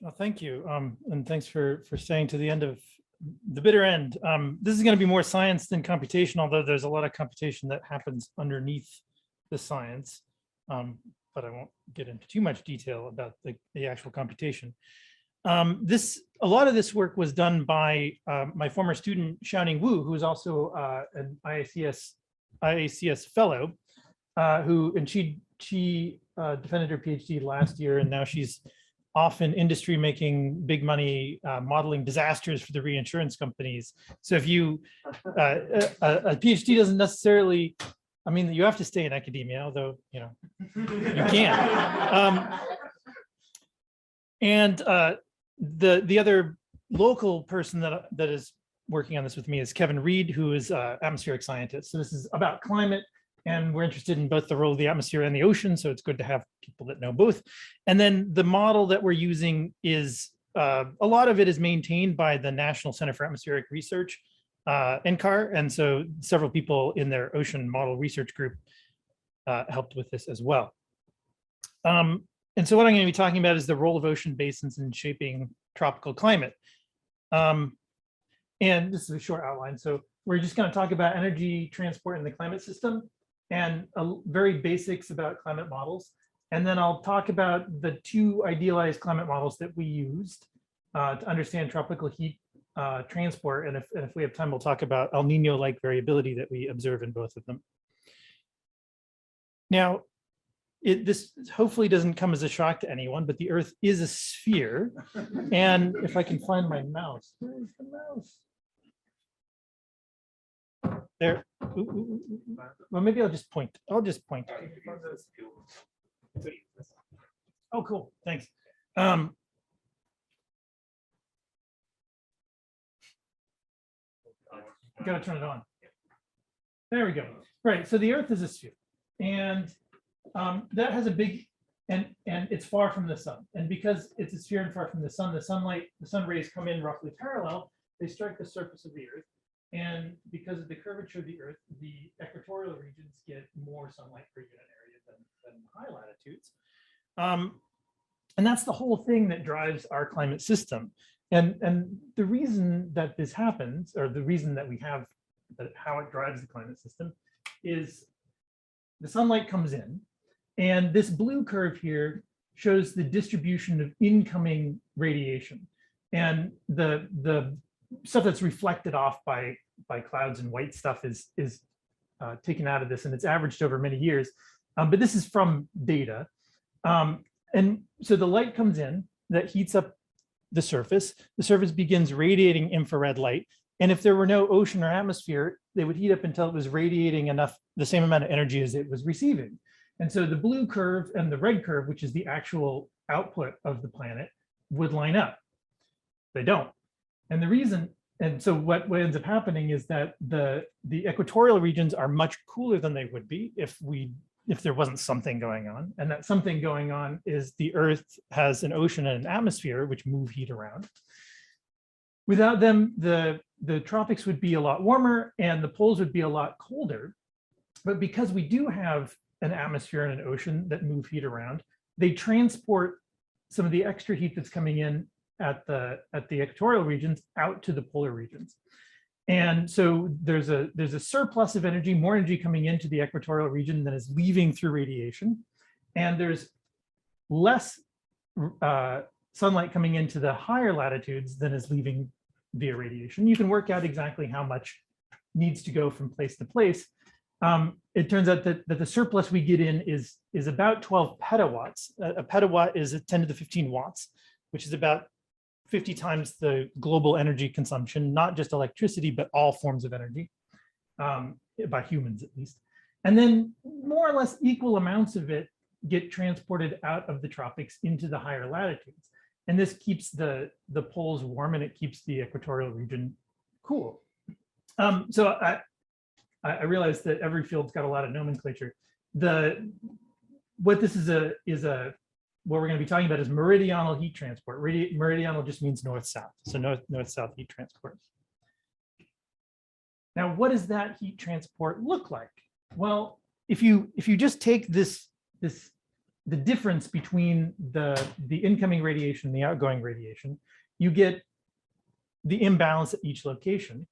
Well, thank you. And thanks for staying to the end of the bitter end. This is going to be more science than computation, although there's a lot of computation that happens underneath the science. But I won't get into too much detail about the actual computation. A lot of this work was done by my former student, Xiaoning Wu, who is also an IACS fellow, she defended her PhD last year, and now she's off in industry making big money modeling disasters for the reinsurance companies. So if you, a PhD doesn't necessarily, I mean, you have to stay in academia, although, you know, you can. And the other local person that is working on this with me is Kevin Reed, who is an atmospheric scientist. So this is about climate, and we're interested in both the role of the atmosphere and the ocean, so it's good to have people that know both. And then the model that we're using is, a lot of it is maintained by the National Center for Atmospheric Research, NCAR, and so several people in their ocean model research group helped with this as well. And so what I'm going to be talking about is the role of ocean basins in shaping tropical climate. And this is a short outline, so we're just going to talk about energy transport in the climate system, and very basics about climate models. And then I'll talk about the two idealized climate models that we used to understand tropical heat transport. And if we have time, we'll talk about El Nino-like variability that we observe in both of them. Now, this hopefully doesn't come as a shock to anyone, but the Earth is a sphere. And if I can find my mouse, where's the mouse? There. Well, maybe I'll just point. Oh, cool. Thanks. Gotta turn it on. There we go. Right. So the Earth is a sphere, and that has a big, and it's far from the sun. And because it's a sphere and far from the sun rays come in roughly parallel. They strike the surface of the Earth. And because of the curvature of the Earth, the equatorial regions get more sunlight per unit area than high latitudes. And that's the whole thing that drives our climate system. And the reason that this happens, or the reason that we have how it drives the climate system, is the sunlight comes in, and this blue curve here shows the distribution of incoming radiation. And the stuff that's reflected off by clouds and white stuff is taken out of this, and it's averaged over many years. But this is from data. And so the light comes in that heats up the surface. The surface begins radiating infrared light. And if there were no ocean or atmosphere, they would heat up until it was radiating the same amount of energy as it was receiving. And so the blue curve and the red curve, which is the actual output of the planet, would line up. They don't. And the reason, and so what ends up happening is that the equatorial regions are much cooler than they would be if there wasn't something going on. And that something going on is the Earth has an ocean and an atmosphere which move heat around. Without them, the tropics would be a lot warmer and the poles would be a lot colder. But because we do have an atmosphere and an ocean that move heat around, they transport some of the extra heat that's coming in at the equatorial regions out to the polar regions. And so there's a surplus of energy, more energy coming into the equatorial region than is leaving through radiation. And there's less sunlight coming into the higher latitudes than is leaving via radiation. You can work out exactly how much needs to go from place to place. It turns out that the surplus we get in is about 12 petawatts. A petawatt is 10 to the 15 watts, which is about 50 times the global energy consumption, not just electricity, but all forms of energy, by humans at least. And then more or less equal amounts of it get transported out of the tropics into the higher latitudes. And this keeps the poles warm, and it keeps the equatorial region cool. So I realize that every field's got a lot of nomenclature. What this is what we're going to be talking about is meridional heat transport. Meridional just means north-south, so north-south heat transport. Now, what does that heat transport look like? Well, if you just take this the difference between the incoming radiation and the outgoing radiation, you get the imbalance at each location.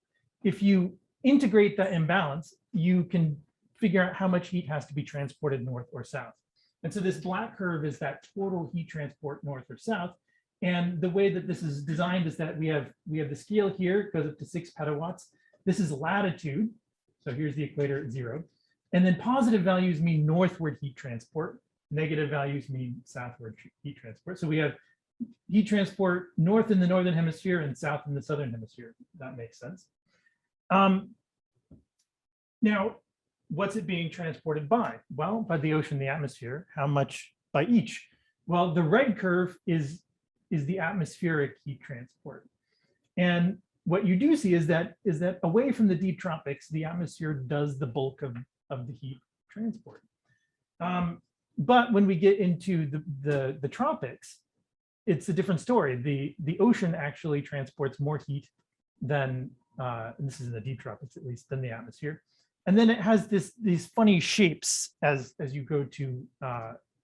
If you integrate that imbalance, you can figure out how much heat has to be transported north or south. And so this black curve is that total heat transport north or south. And the way that this is designed is that we have the scale here, it goes up to 6 petawatts. This is latitude. So here's the equator at 0. And then positive values mean northward heat transport. Negative values mean southward heat transport. So we have heat transport north in the northern hemisphere and south in the southern hemisphere. That makes sense. Now, what's it being transported by? Well, by the ocean, the atmosphere. How much by each? Well, the red curve is the atmospheric heat transport. And what you do see is that away from the deep tropics, the atmosphere does the bulk of the heat transport. But when we get into the tropics, it's a different story. The ocean actually transports more heat than, and this is in the deep tropics at least, than the atmosphere. And then it has these funny shapes as you go to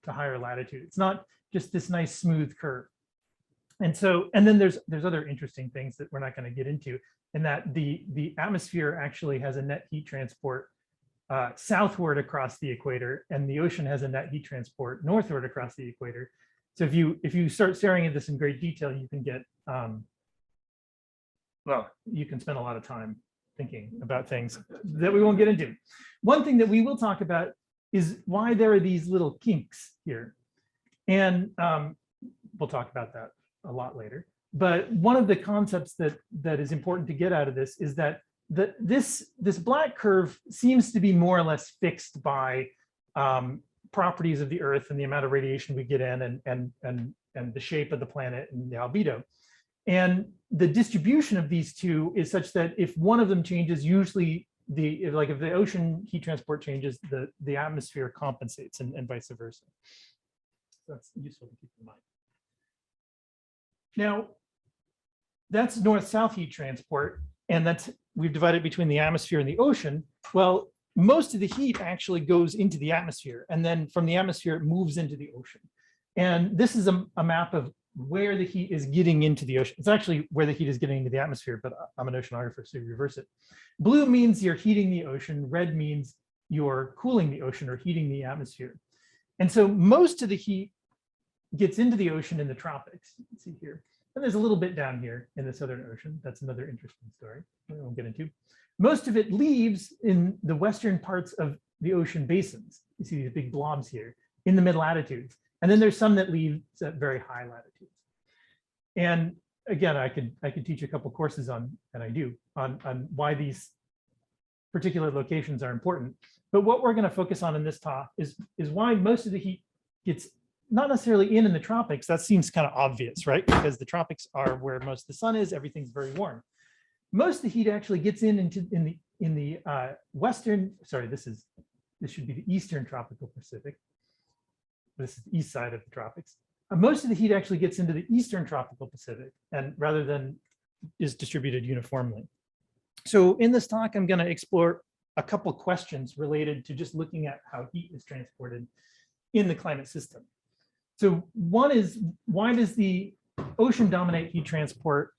higher latitude. It's not just this nice smooth curve. And then there's other interesting things that we're not going to get into, in that the atmosphere actually has a net heat transport southward across the equator, and the ocean has a net heat transport northward across the equator. So if you start staring at this in great detail, you can get well, you can spend a lot of time thinking about things that we won't get into. One thing that we will talk about is why there are these little kinks here, and we'll talk about that a lot later. But one of the concepts that is important to get out of this is that this black curve seems to be more or less fixed by properties of the Earth and the amount of radiation we get in, and the shape of the planet and the albedo. And the distribution of these two is such that if one of them changes, usually if the ocean heat transport changes, the atmosphere compensates, and vice versa. So that's useful to keep in mind. Now, that's north-south heat transport, and we've divided between the atmosphere and the ocean. Well, most of the heat actually goes into the atmosphere, and then from the atmosphere, it moves into the ocean. And this is a map of where the heat is getting into the ocean. It's actually where the heat is getting into the atmosphere, but I'm an oceanographer, so you reverse it. Blue means you're heating the ocean. Red means you're cooling the ocean or heating the atmosphere. And so most of the heat gets into the ocean in the tropics. You can see here. And there's a little bit down here in the Southern Ocean. That's another interesting story we won't get into. Most of it leaves in the western parts of the ocean basins. You see these big blobs here in the mid-latitudes. And then there's some that leave at very high latitudes. And again, I could teach a couple courses on, and I do, on why these particular locations are important. But what we're going to focus on in this talk is why most of the heat gets not necessarily in the tropics. That seems kind of obvious, right? Because the tropics are where most of the sun is. Everything's very warm. Most of the heat actually gets in the western. Sorry, this should be the eastern tropical Pacific. This is the east side of the tropics. Most of the heat actually gets into the eastern tropical Pacific, and rather than is distributed uniformly. So in this talk, I'm going to explore a couple questions related to just looking at how heat is transported in the climate system. So one is, why does the ocean dominate heat transport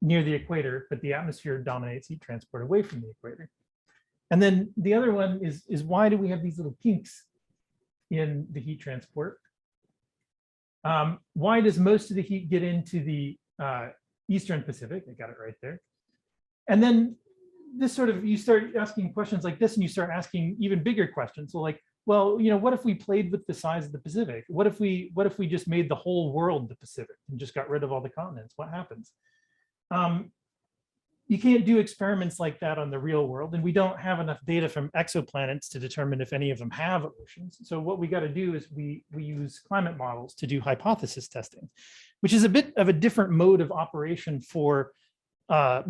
near the equator, but the atmosphere dominates heat transport away from the equator? And then the other one is why do we have these little kinks in the heat transport? Why does most of the heat get into the Eastern Pacific? I got it right there. And then this sort of, you start asking questions like this, and you start asking even bigger questions. So like, well, what if we played with the size of the Pacific? What if we just made the whole world the Pacific and just got rid of all the continents? What happens? You can't do experiments like that on the real world, and we don't have enough data from exoplanets to determine if any of them have oceans. So what we got to do is we use climate models to do hypothesis testing, which is a bit of a different mode of operation for how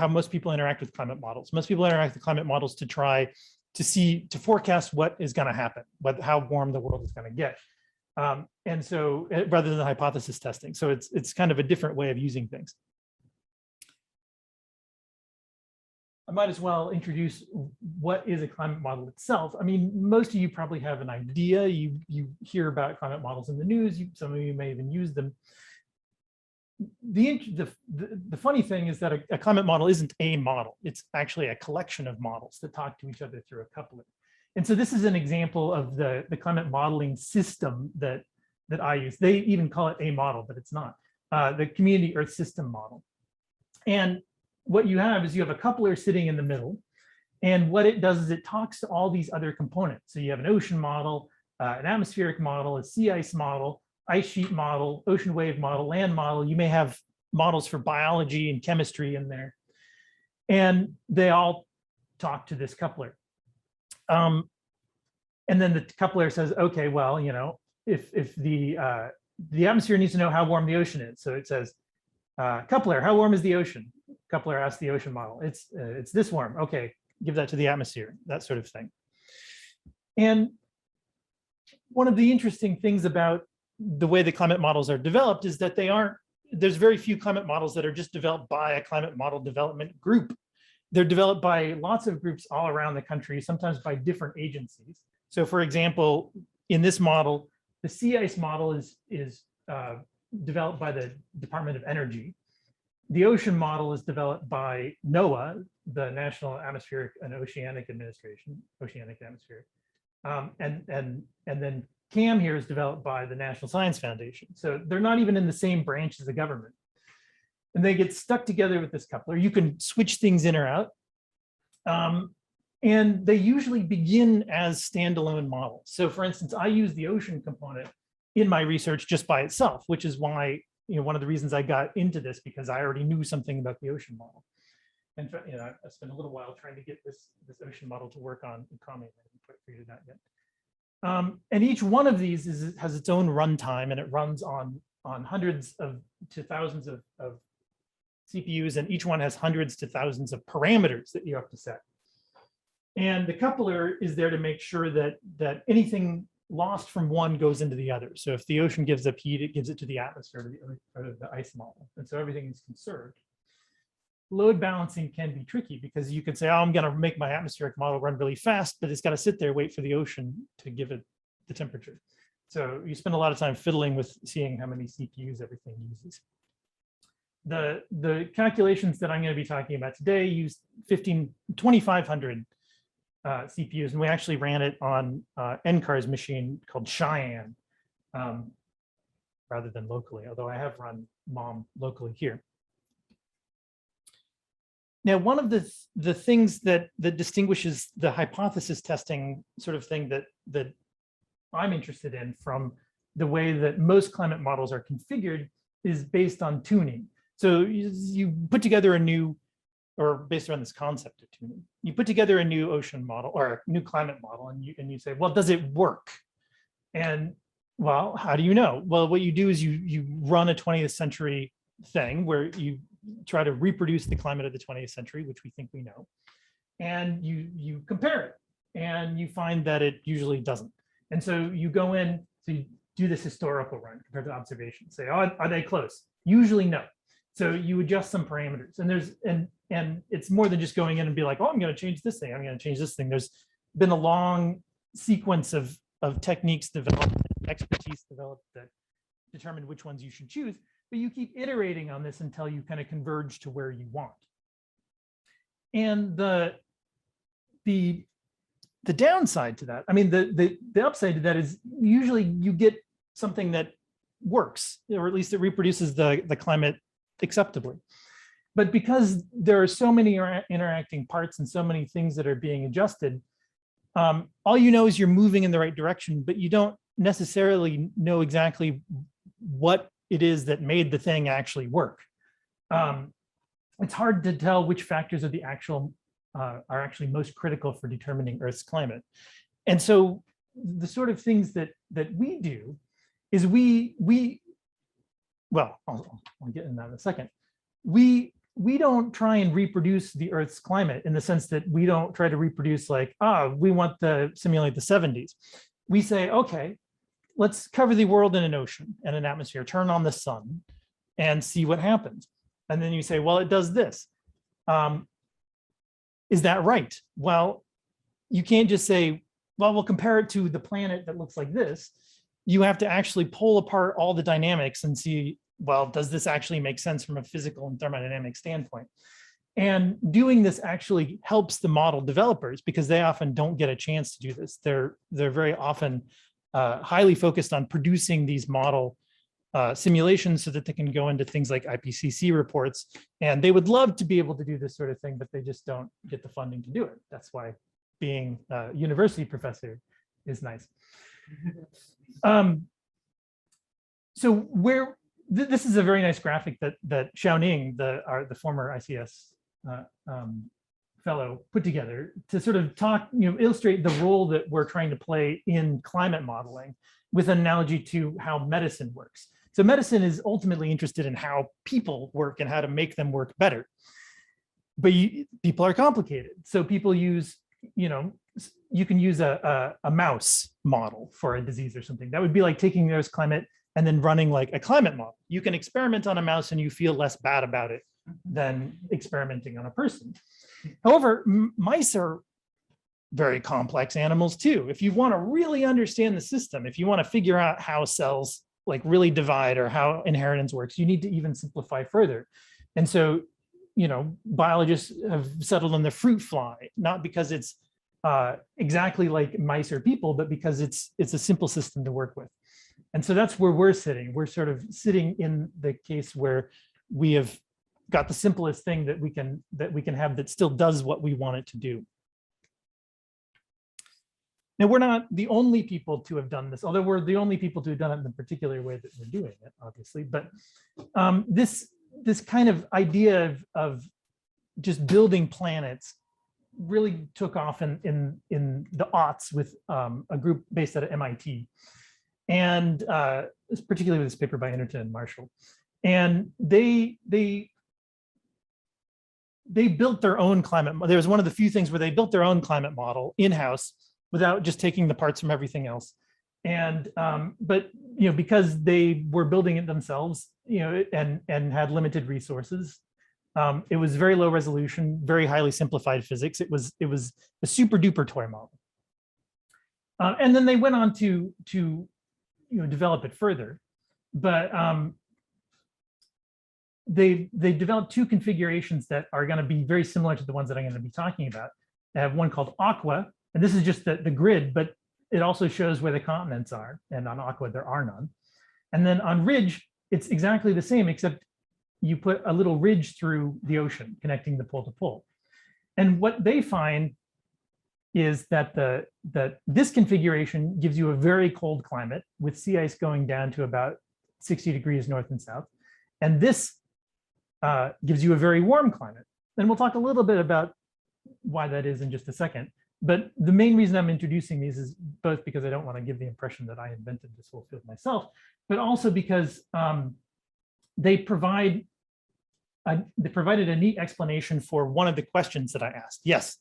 most people interact with climate models. Most people interact with climate models to try to forecast what is going to happen, how warm the world is going to get. And so rather than hypothesis testing. So it's kind of a different way of using things. I might as well introduce what is a climate model itself. I mean, most of you probably have an idea. You hear about climate models in the news. Some of you may even use them. The funny thing is that a climate model isn't a model. It's actually a collection of models that talk to each other through a coupler. And so this is an example of the climate modeling system that I use. They even call it a model, but it's not. The Community Earth System model. And what you have is you have a coupler sitting in the middle. And what it does is it talks to all these other components. So you have an ocean model, an atmospheric model, a sea ice model, ice sheet model, ocean wave model, land model. You may have models for biology and chemistry in there. And they all talk to this coupler. And then the coupler says, okay, well, you know, if the atmosphere needs to know how warm the ocean is. So it says, coupler, how warm is the ocean? Coupler asks the ocean model. It's this warm. Okay, give that to the atmosphere, that sort of thing. And one of the interesting things about the way the climate models are developed is that there's very few climate models that are just developed by a climate model development group. They're developed by lots of groups all around the country, sometimes by different agencies. So for example, in this model, the sea ice model is developed by the Department of Energy. The ocean model is developed by NOAA, the National Atmospheric and Oceanic Administration, Oceanic Atmospheric. And then CAM here is developed by the National Science Foundation. So they're not even in the same branch as the government. And they get stuck together with this coupler. You can switch things in or out. And they usually begin as standalone models. So for instance, I use the ocean component in my research just by itself, which is why, you know, one of the reasons I got into this, because I already knew something about the ocean model. And you know, I spent a little while trying to get this ocean model to work on economy. I haven't quite figured it out yet. And each one of these has its own runtime, and it runs on hundreds to thousands of CPUs, and each one has hundreds to thousands of parameters that you have to set. And the coupler is there to make sure that anything lost from one goes into the other. So if the ocean gives up heat, it gives it to the atmosphere or the ice model. And so everything is conserved. Load balancing can be tricky because you could say, oh, I'm going to make my atmospheric model run really fast, but it's got to sit there, wait for the ocean to give it the temperature. So you spend a lot of time fiddling with seeing how many CPUs everything uses. The calculations that I'm going to be talking about today use 2,500 CPUs, and we actually ran it on NCAR's machine called Cheyenne, rather than locally, although I have run MOM locally here. Now, one of the things that distinguishes the hypothesis testing sort of thing that I'm interested in from the way that most climate models are configured is based on tuning. So you put together a new, or based around this concept of tuning, you put together a new ocean model or a new climate model, and you say, well, does it work? And well, how do you know? Well, what you do is you run a 20th century thing where you try to reproduce the climate of the 20th century, which we think we know, and you compare it, and you find that it usually doesn't. And so you go in, so you do this historical run compared to observation, say, oh, are they close? Usually no. So you adjust some parameters, and it's more than just going in and be like, oh, I'm going to change this thing, I'm going to change this thing. There's been a long sequence of techniques developed, expertise developed that determine which ones you should choose, but you keep iterating on this until you kind of converge to where you want. And the downside to that, I mean, the upside to that is usually you get something that works, or at least it reproduces the climate acceptably. But because there are so many interacting parts and so many things that are being adjusted, all you know is you're moving in the right direction, but you don't necessarily know exactly what it is that made the thing actually work. It's hard to tell which factors are actually most critical for determining Earth's climate. And so the sort of things that we do is well, I'll get into that in a second. We don't try and reproduce the Earth's climate in the sense that we don't try to reproduce like, we want to simulate the 70s. We say, okay, let's cover the world in an ocean and an atmosphere, turn on the sun and see what happens. And then you say, well, it does this. is that right? Well, you can't just say, well, we'll compare it to the planet that looks like this. You have to actually pull apart all the dynamics and see, well, does this actually make sense from a physical and thermodynamic standpoint? And doing this actually helps the model developers because they often don't get a chance to do this. They're very often highly focused on producing these model simulations so that they can go into things like IPCC reports. And they would love to be able to do this sort of thing, but they just don't get the funding to do it. That's why being a university professor is nice. So this is a very nice graphic that Xiaoning, the former ICS fellow, put together to sort of illustrate the role that we're trying to play in climate modeling with an analogy to how medicine works. So medicine is ultimately interested in how people work and how to make them work better. But people are complicated. So people use, you can use a mouse model for a disease or something. That would be like taking those climate and then running like a climate model. You can experiment on a mouse and you feel less bad about it than experimenting on a person. However, mice are very complex animals too. If you want to really understand the system, if you want to figure out how cells like really divide or how inheritance works, you need to even simplify further. And so, biologists have settled on the fruit fly, not because it's exactly like mice or people, but because it's a simple system to work with. And so that's where we're sitting. We're sort of sitting in the case where we have got the simplest thing that we can have that still does what we want it to do. Now, we're not the only people to have done this, although we're the only people to have done it in the particular way that we're doing it, obviously. But this kind of idea of just building planets really took off in the aughts with a group based out of MIT, and particularly with this paper by Anderton and Marshall. And they built their own climate. There was one of the few things where they built their own climate model in-house without just taking the parts from everything else. And but because they were building it themselves, and had limited resources, it was very low resolution, very highly simplified physics. It was a super duper toy model. And then they went on to develop it further, but they developed two configurations that are going to be very similar to the ones that I'm going to be talking about. They have one called Aqua, and this is just the grid, but it also shows where the continents are. And on Aqua, there are none. And then on Ridge, it's exactly the same, except you put a little ridge through the ocean connecting the pole to pole. And what they find is that this configuration gives you a very cold climate with sea ice going down to about 60 degrees north and south. And this gives you a very warm climate. And we'll talk a little bit about why that is in just a second. But the main reason I'm introducing these is both because I don't want to give the impression that I invented this whole field myself, but also because they provided a neat explanation for one of the questions that I asked. Yes.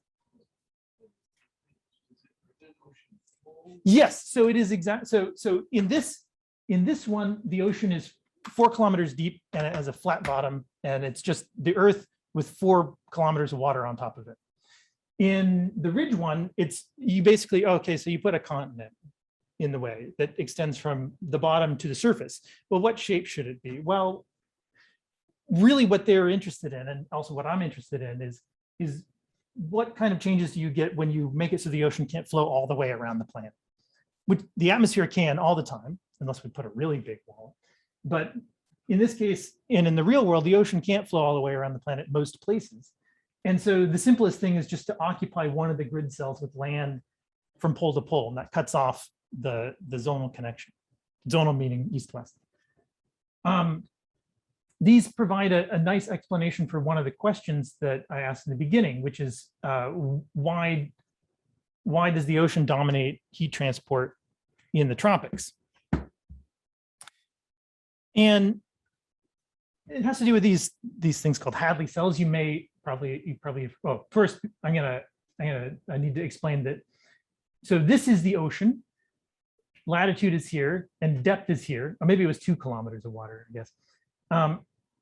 Yes, so it is exact. So in this one, the ocean is 4 kilometers deep and it has a flat bottom, and it's just the Earth with 4 kilometers of water on top of it. In the Ridge one, you basically, okay, so you put a continent in the way that extends from the bottom to the surface. Well, what shape should it be? Well, really what they're interested in, and also what I'm interested in, is what kind of changes do you get when you make it so the ocean can't flow all the way around the planet? Which the atmosphere can all the time, unless we put a really big wall. But in this case, and in the real world, the ocean can't flow all the way around the planet most places. And so the simplest thing is just to occupy one of the grid cells with land from pole to pole, and that cuts off the zonal connection. Zonal meaning east-west. These provide a nice explanation for one of the questions that I asked in the beginning, which is why does the ocean dominate heat transport in the tropics? And it has to do with these things called Hadley cells. You probably well, first I need to explain that. So this is the ocean. Latitude is here and depth is here, or maybe it was 2 kilometers of water, I guess.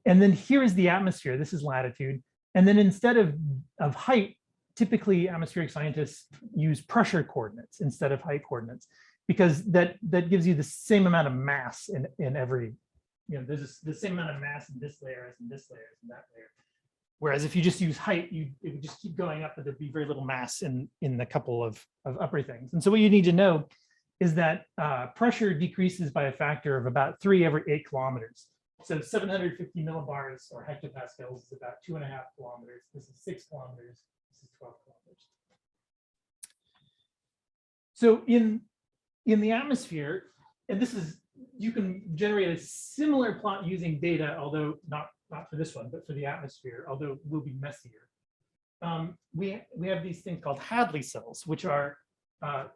And then here is the atmosphere. This is latitude. And then instead of height, typically atmospheric scientists use pressure coordinates instead of height coordinates, because that gives you the same amount of mass in every, there's the same amount of mass in this layer as in this layer as in that layer. Whereas if you just use height, it would just keep going up, but there'd be very little mass in the couple of upper things. And so what you need to know is that pressure decreases by a factor of about 3 every 8 kilometers. So 750 millibars or hectopascals is about 2.5 kilometers. This is 6 kilometers. This is 12 kilometers. So in the atmosphere, and this is, you can generate a similar plot using data, although not for this one, but for the atmosphere, although it will be messier. We have these things called Hadley cells, which are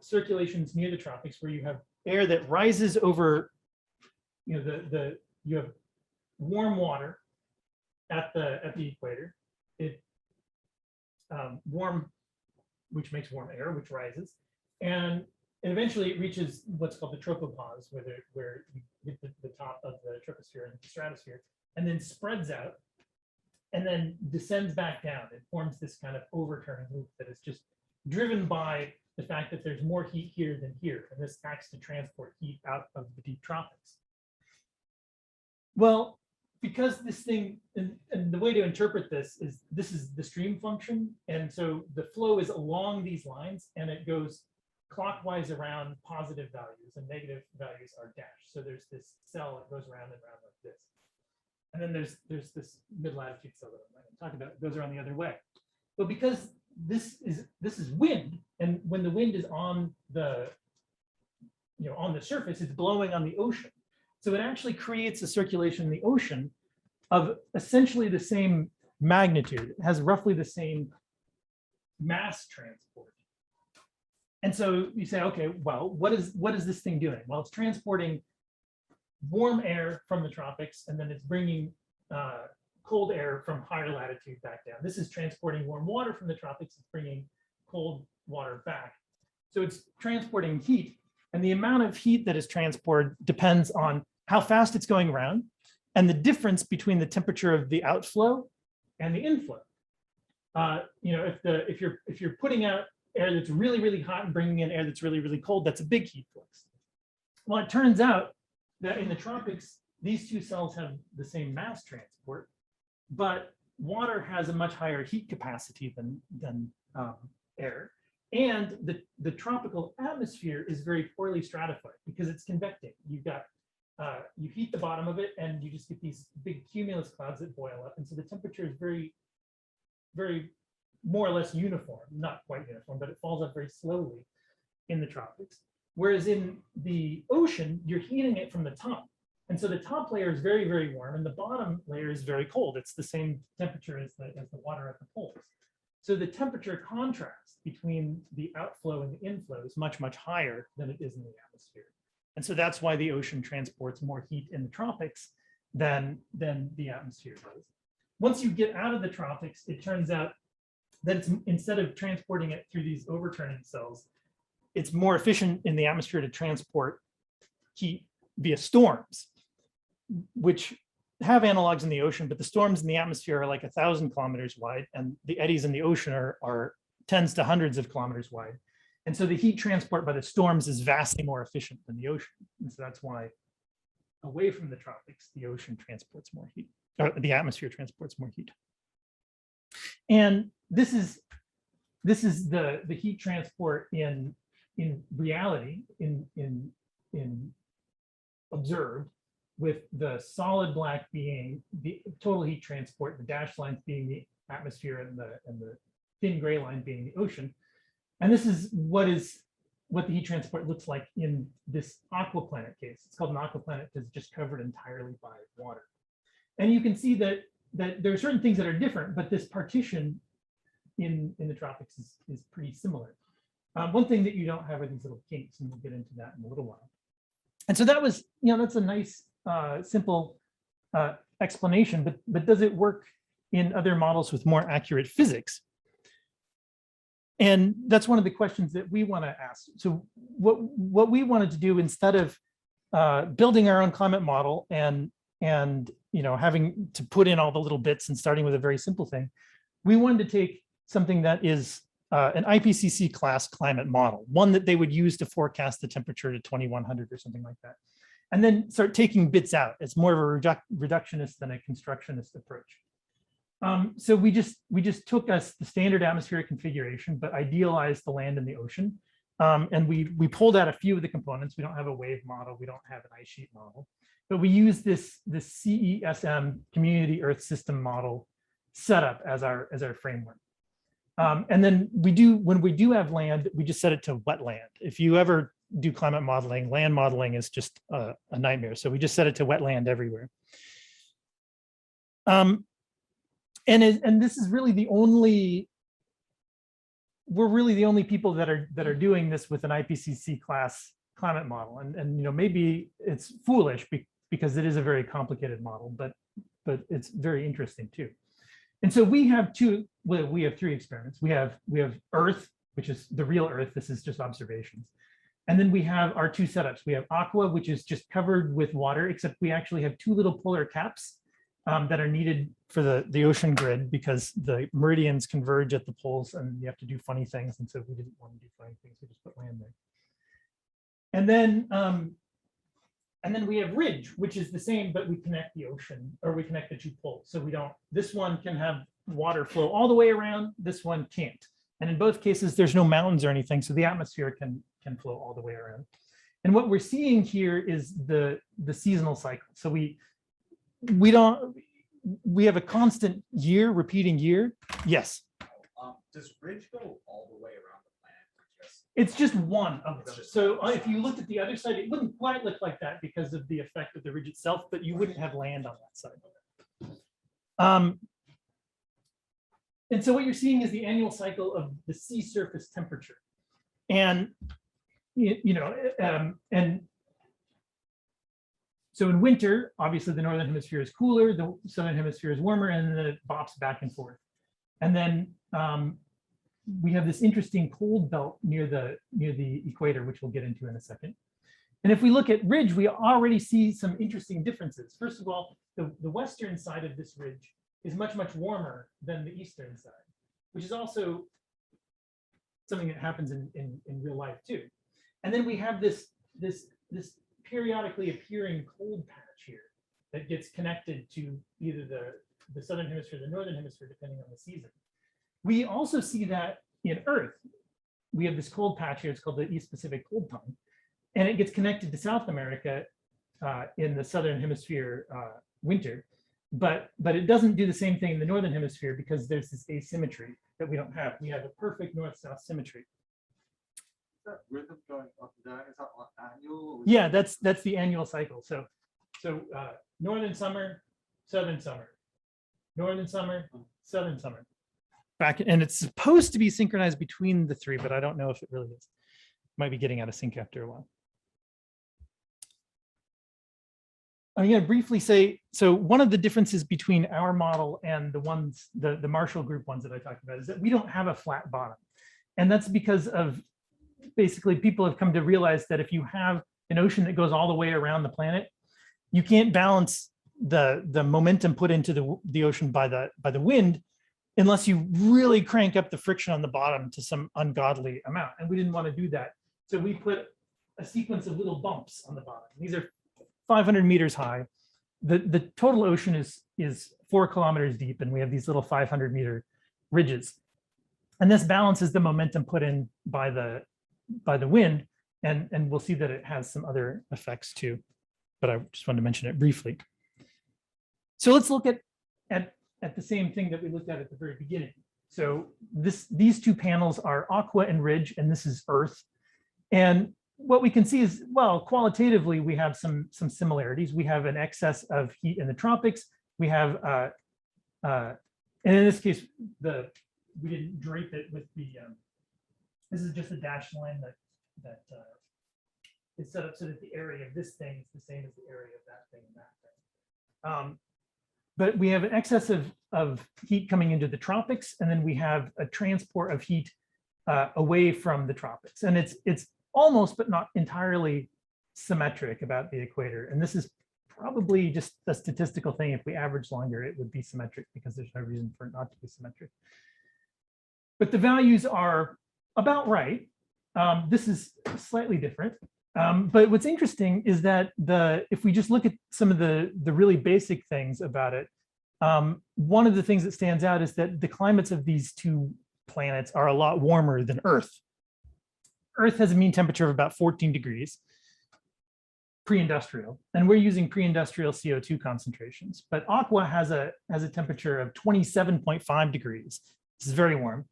circulations near the tropics where you have air that rises over, you have warm water at the equator. Warm, which makes warm air, which rises, and eventually it reaches what's called the tropopause, where you hit the top of the troposphere and the stratosphere, and then spreads out, and then descends back down. It forms this kind of overturning loop that is just driven by the fact that there's more heat here than here, and this acts to transport heat out of the deep tropics. Well, because this thing, and the way to interpret this is the stream function, and so the flow is along these lines, and it goes clockwise around positive values, and negative values are dashed. So there's this cell that goes around and around like this. And then there's this mid-latitude cell that I'm not going to talk about. It goes around the other way. But because this is wind, and when the wind is on the surface, it's blowing on the ocean. So it actually creates a circulation in the ocean of essentially the same magnitude. It has roughly the same mass transport. And so you say, okay, well, what is this thing doing? Well, it's transporting warm air from the tropics, and then it's bringing cold air from higher latitude back down. This is transporting warm water from the tropics. It's bringing cold water back. So it's transporting heat, and the amount of heat that is transported depends on how fast it's going around and the difference between the temperature of the outflow and the inflow. If you're putting out air that's really, really hot and bringing in air that's really, really cold, that's a big heat flux. Well, it turns out that in the tropics, these two cells have the same mass transport, but water has a much higher heat capacity than air. And the tropical atmosphere is very poorly stratified because it's convecting. You've got, you heat the bottom of it and you just get these big cumulus clouds that boil up. And so the temperature is very, very more or less uniform, not quite uniform, but it falls up very slowly in the tropics. Whereas in the ocean, you're heating it from the top. And so the top layer is very, very warm and the bottom layer is very cold. It's the same temperature as the water at the poles. So the temperature contrast between the outflow and the inflow is much, much higher than it is in the atmosphere. And so that's why the ocean transports more heat in the tropics than the atmosphere does. Once you get out of the tropics, it turns out that it's, instead of transporting it through these overturning cells, it's more efficient in the atmosphere to transport heat via storms, which have analogs in the ocean, but the storms in the atmosphere are like 1,000 kilometers wide, and the eddies in the ocean are tens to hundreds of kilometers wide. And so the heat transport by the storms is vastly more efficient than the ocean. And so that's why away from the tropics, the ocean transports more heat, or the atmosphere transports more heat. And this is the heat transport in reality, in observed, with the solid black being the total heat transport, the dashed lines being the atmosphere, and the thin gray line being the ocean. And this is what the heat transport looks like in this aquaplanet case. It's called an aquaplanet because it's just covered entirely by water. And you can see that there are certain things that are different, but this partition in the tropics is pretty similar. One thing that you don't have are these little kinks, and we'll get into that in a little while. And so that was, that's a nice, simple explanation, but does it work in other models with more accurate physics? And that's one of the questions that we want to ask. So what we wanted to do, instead of building our own climate model and having to put in all the little bits and starting with a very simple thing, we wanted to take something that is an IPCC class climate model, one that they would use to forecast the temperature to 2100 or something like that, and then start taking bits out. It's more of a reductionist than a constructionist approach. So we just took the standard atmospheric configuration, but idealized the land and the ocean. And we pulled out a few of the components. We don't have a wave model. We don't have an ice sheet model, but we use this CESM community Earth system model setup as our framework. And then when we do have land, we just set it to wetland. If you ever do climate modeling, land modeling is just a nightmare. So we just set it to wetland everywhere. And this is really we're really the only people that are doing this with an IPCC class climate model. And maybe it's foolish because it is a very complicated model, but it's very interesting too. And so we have three experiments. We have Earth, which is the real Earth. This is just observations. And then we have our two setups. We have Aqua, which is just covered with water, except we actually have two little polar caps that are needed for the ocean grid because the meridians converge at the poles and you have to do funny things. And so we didn't want to do funny things. We just put land there. And then we have Ridge, which is the same, but we connect the ocean, or we connect the two poles. So this one can have water flow all the way around, this one can't. And in both cases, there's no mountains or anything, so the atmosphere can flow all the way around. And what we're seeing here is the seasonal cycle. So we have a constant year, repeating year. Yes. Does Ridge go all the way around the planet? It's just one of them. So if you looked at the other side, it wouldn't quite look like that because of the effect of the ridge itself, but you wouldn't have land on that side. And so what you're seeing is the annual cycle of the sea surface temperature. And, and so in winter, obviously the northern hemisphere is cooler, the southern hemisphere is warmer, and then it bops back and forth. And then we have this interesting cold belt near the equator, which we'll get into in a second. And if we look at ridge, we already see some interesting differences. First of all, the western side of this ridge is much, much warmer than the eastern side, which is also something that happens in real life too. And then we have this periodically appearing cold patch here that gets connected to either the southern hemisphere, the northern hemisphere, depending on the season. We also see that in Earth. We have this cold patch here, it's called the East Pacific Cold Tongue, and it gets connected to South America in the southern hemisphere winter, but it doesn't do the same thing in the northern hemisphere because there's this asymmetry that we don't have. We have a perfect north-south symmetry. Is that rhythm going up and down? Is that annual? Yeah, that's the annual cycle. So northern summer, southern summer, northern summer, southern summer. And it's supposed to be synchronized between the three, but I don't know if it really is. Might be getting out of sync after a while. I'm going to briefly say, so one of the differences between our model and the Marshall Group ones that I talked about is that we don't have a flat bottom. And that's because of basically people have come to realize that if you have an ocean that goes all the way around the planet, you can't balance the momentum put into the ocean by the wind unless you really crank up the friction on the bottom to some ungodly amount. And we didn't want to do that. So we put a sequence of little bumps on the bottom. These are 500 meters high. The total ocean is 4 kilometers deep, and we have these little 500-meter ridges. And this balances the momentum put in by the wind, and we'll see that it has some other effects too. But I just wanted to mention it briefly. So let's look at the same thing that we looked at the very beginning. So these two panels are Aqua and Ridge, and this is Earth. And what we can see is, well, qualitatively, we have some similarities. We have an excess of heat in the tropics. We have, and in this case, we didn't drape it with this is just a dashed line that is set up so that the area of this thing is the same as the area of that thing and that thing. But we have an excess of heat coming into the tropics, and then we have a transport of heat away from the tropics. And it's almost, but not entirely symmetric about the equator. And this is probably just a statistical thing. If we average longer, it would be symmetric because there's no reason for it not to be symmetric. but the values are about right. This is slightly different. But what's interesting is that if we just look at some of the really basic things about it, one of the things that stands out is that the climates of these two planets are a lot warmer than Earth. Earth has a mean temperature of about 14 degrees pre-industrial, and we're using pre-industrial CO2 concentrations. But Aqua has a temperature of 27.5 degrees. This is very warm.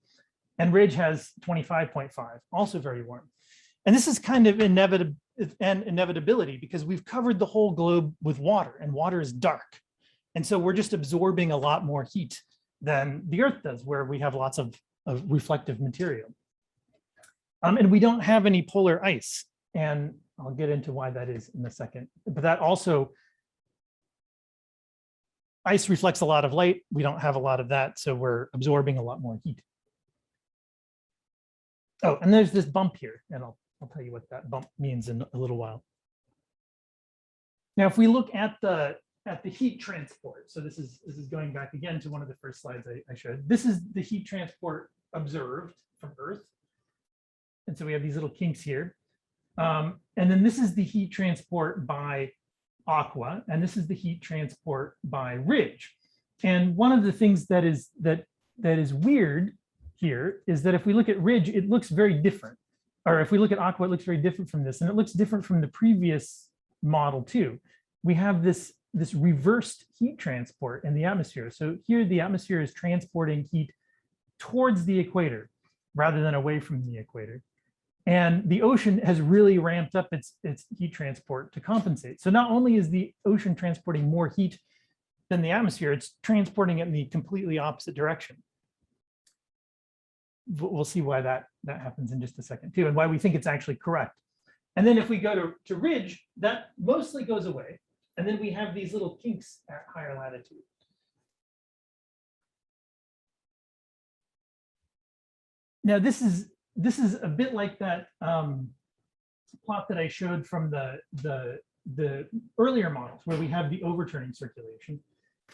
And Ridge has 25.5, also very warm. And this is kind of inevitability because we've covered the whole globe with water, and water is dark. And so we're just absorbing a lot more heat than the Earth does, where we have lots of reflective material. And we don't have any polar ice. And I'll get into why that is in a second. But that also, ice reflects a lot of light. We don't have a lot of that, so we're absorbing a lot more heat. Oh, and there's this bump here, and I'll tell you what that bump means in a little while. Now, if we look at the heat transport, so this is going back again to one of the first slides I showed. This is the heat transport observed from Earth. And so we have these little kinks here. And then this is the heat transport by Aqua, and this is the heat transport by Ridge. And one of the things that is weird here is that if we look at Ridge, it looks very different. Or if we look at Aqua, it looks very different from this, and it looks different from the previous model too. We have this reversed heat transport in the atmosphere. So here the atmosphere is transporting heat towards the equator rather than away from the equator. And the ocean has really ramped up its heat transport to compensate. So not only is the ocean transporting more heat than the atmosphere, it's transporting it in the completely opposite direction. We'll see why that happens in just a second too, and why we think it's actually correct. And then if we go to Ridge, that mostly goes away. And then we have these little kinks at higher latitude. Now this is a bit like that plot that I showed from the earlier models where we have the overturning circulation.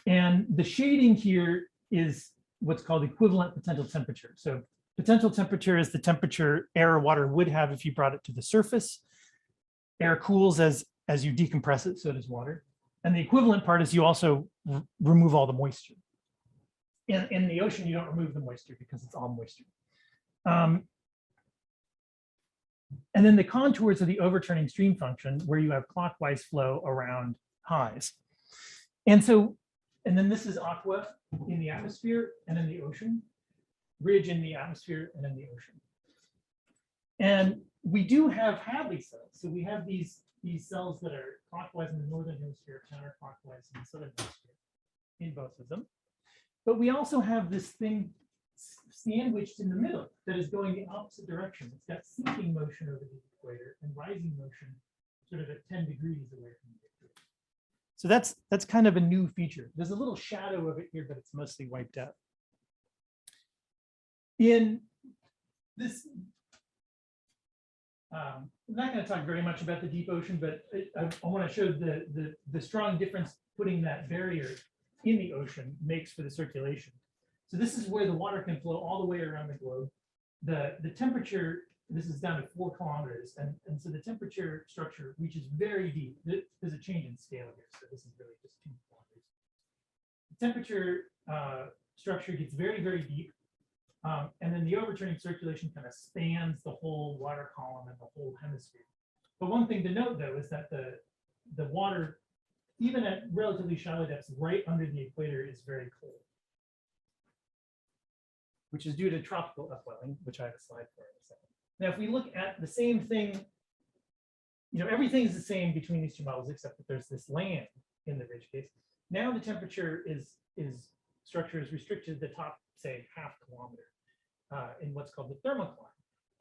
And the shading here is what's called equivalent potential temperature. So potential temperature is the temperature air or water would have if you brought it to the surface. Air cools as you decompress it, so does water. And the equivalent part is you also remove all the moisture. In the ocean, you don't remove the moisture because it's all moisture. And then the contours of the overturning stream function where you have clockwise flow around highs. And then this is Aqua in the atmosphere and in the ocean, Ridge in the atmosphere and in the ocean. And we do have Hadley cells. So we have these cells that are clockwise in the northern hemisphere, counterclockwise in the southern hemisphere in both of them. But we also have this thing sandwiched in the middle that is going the opposite direction. It's got sinking motion over the equator and rising motion sort of at 10 degrees away from the equator. So that's kind of a new feature. There's a little shadow of it here, but it's mostly wiped out. In this, I'm not going to talk very much about the deep ocean, but I want to show the strong difference putting that barrier in the ocean makes for the circulation. So this is where the water can flow all the way around the globe. The temperature, this is down to 4 kilometers, and so the temperature structure reaches very deep. There's a change in scale here, so this is really just 2 kilometers. The temperature structure gets very, very deep, and then the overturning circulation kind of spans the whole water column and the whole hemisphere. But one thing to note, though, is that the water, even at relatively shallow depths, right under the equator, is very cold, which is due to tropical upwelling, which I have a slide for in a second. Now, if we look at the same thing, everything is the same between these two models, except that there's this land in the Ridge case. Now the temperature structure is restricted to the top, say, half kilometer in what's called the thermocline.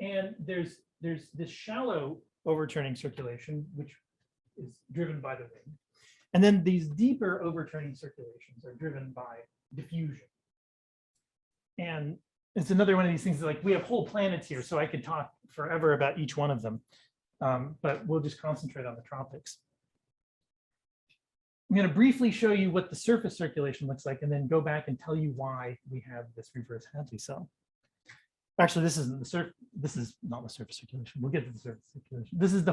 And there's this shallow overturning circulation, which is driven by the wind. And then these deeper overturning circulations are driven by diffusion. And it's another one of these things that, like, we have whole planets here, so I could talk forever about each one of them, but we'll just concentrate on the tropics. I'm going to briefly show you what the surface circulation looks like and then go back and tell you why we have this reverse Hadley cell. Actually, this isn't the surface. This is not the surface circulation. We'll get to the surface circulation. This is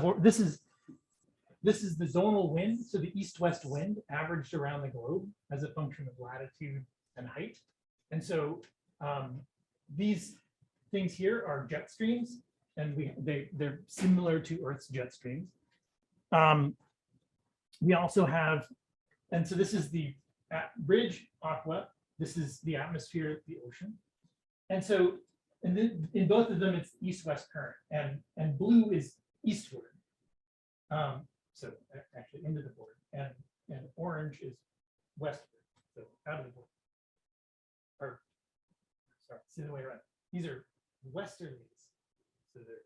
the zonal wind. So the east-west wind averaged around the globe as a function of latitude and height. And so these things here are jet streams, and they're similar to Earth's jet streams. We also have, and so this is the ridge, aqua. This is the atmosphere, the ocean. And so and then in both of them, it's east-west current, and blue is eastward. So actually into the board, and orange is westward, so out of the board. Or sorry, it's the other way around. These are westerlies, so they're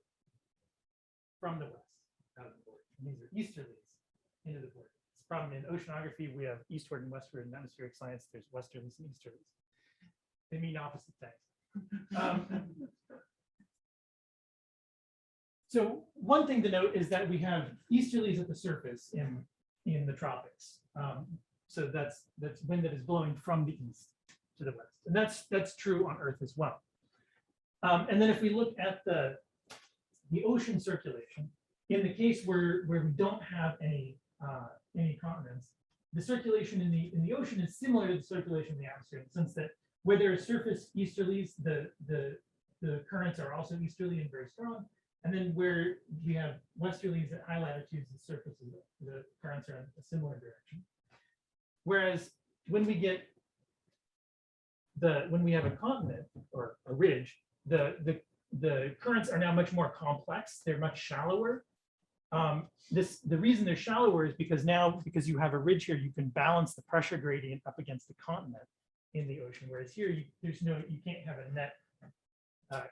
from the west, out of the board. And these are easterlies into the board. It's a problem in oceanography. We have eastward and westward. In atmospheric science, there's westerlies and easterlies. They mean opposite things. So one thing to note is that we have easterlies at the surface in the tropics. So that's wind that is blowing from the east to the west, and that's true on Earth as well. And then if we look at the ocean circulation, in the case where we don't have any continents, the circulation in the ocean is similar to the circulation in the atmosphere, in the sense that where there are surface easterlies, the currents are also easterly and very strong. And then where we have westerlies at high latitudes, the surface of the currents are in a similar direction. Whereas when we have a continent or a ridge, the currents are now much more complex. They're much shallower. The reason they're shallower is because you have a ridge here, you can balance the pressure gradient up against the continent in the ocean. Whereas here, you can't have a net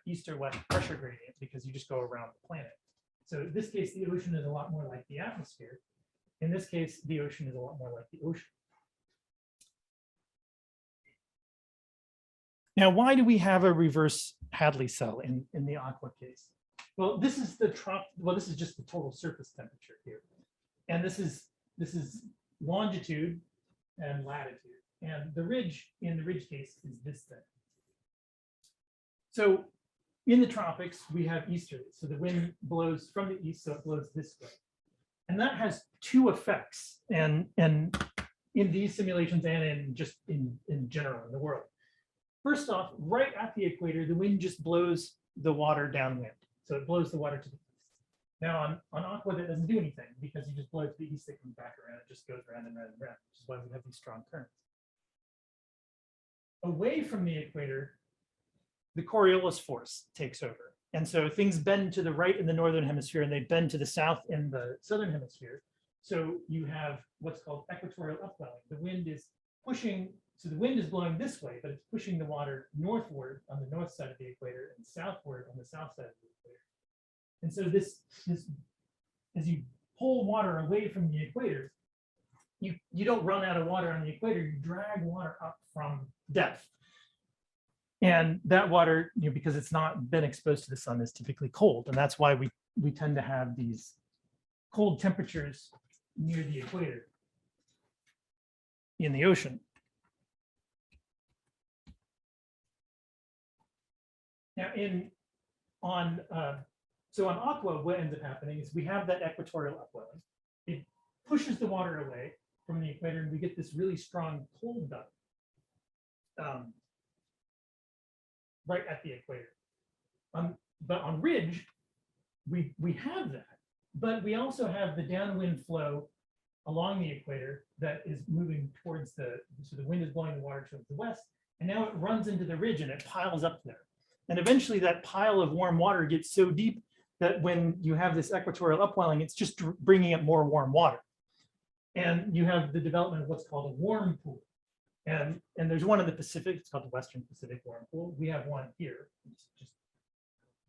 east or west pressure gradient because you just go around the planet. So in this case, the ocean is a lot more like the atmosphere. In this case, the ocean is a lot more like the ocean. Now, why do we have a reverse Hadley cell in the aqua case? Well, this is this is just the total surface temperature here. And this is longitude and latitude. And the ridge in the ridge case is this thing. So in the tropics, we have easterlies. So the wind blows from the east, so it blows this way. And that has two effects, and in these simulations and in general in the world. First off, right at the equator, the wind just blows the water downwind. So it blows the water to the east. Now on aqua, that doesn't do anything because you just blow it to the east, it comes back around, it just goes round and round and round, which is why we have these strong currents. Away from the equator, the Coriolis force takes over. And so things bend to the right in the northern hemisphere and they bend to the south in the southern hemisphere. So you have what's called equatorial upwelling. The wind is pushing, so the wind is blowing this way, but it's pushing the water northward on the north side of the equator and southward on the south side of the equator. And so this as you pull water away from the equator, you don't run out of water on the equator, you drag water up from depth. And that water, because it's not been exposed to the sun, is typically cold. And that's why we tend to have these cold temperatures near the equator in the ocean. Now on aqua, what ends up happening is we have that equatorial upwelling. It pushes the water away from the equator and we get this really strong cold dump. Right at the equator. But on ridge, we have that, but we also have the downwind flow along the equator that is moving towards so the wind is blowing the water towards the west, and now it runs into the ridge and it piles up there. And eventually that pile of warm water gets so deep that when you have this equatorial upwelling, it's just bringing up more warm water. And you have the development of what's called a warm pool. And there's one in the Pacific, it's called the Western Pacific Warm Pool. We have one here, which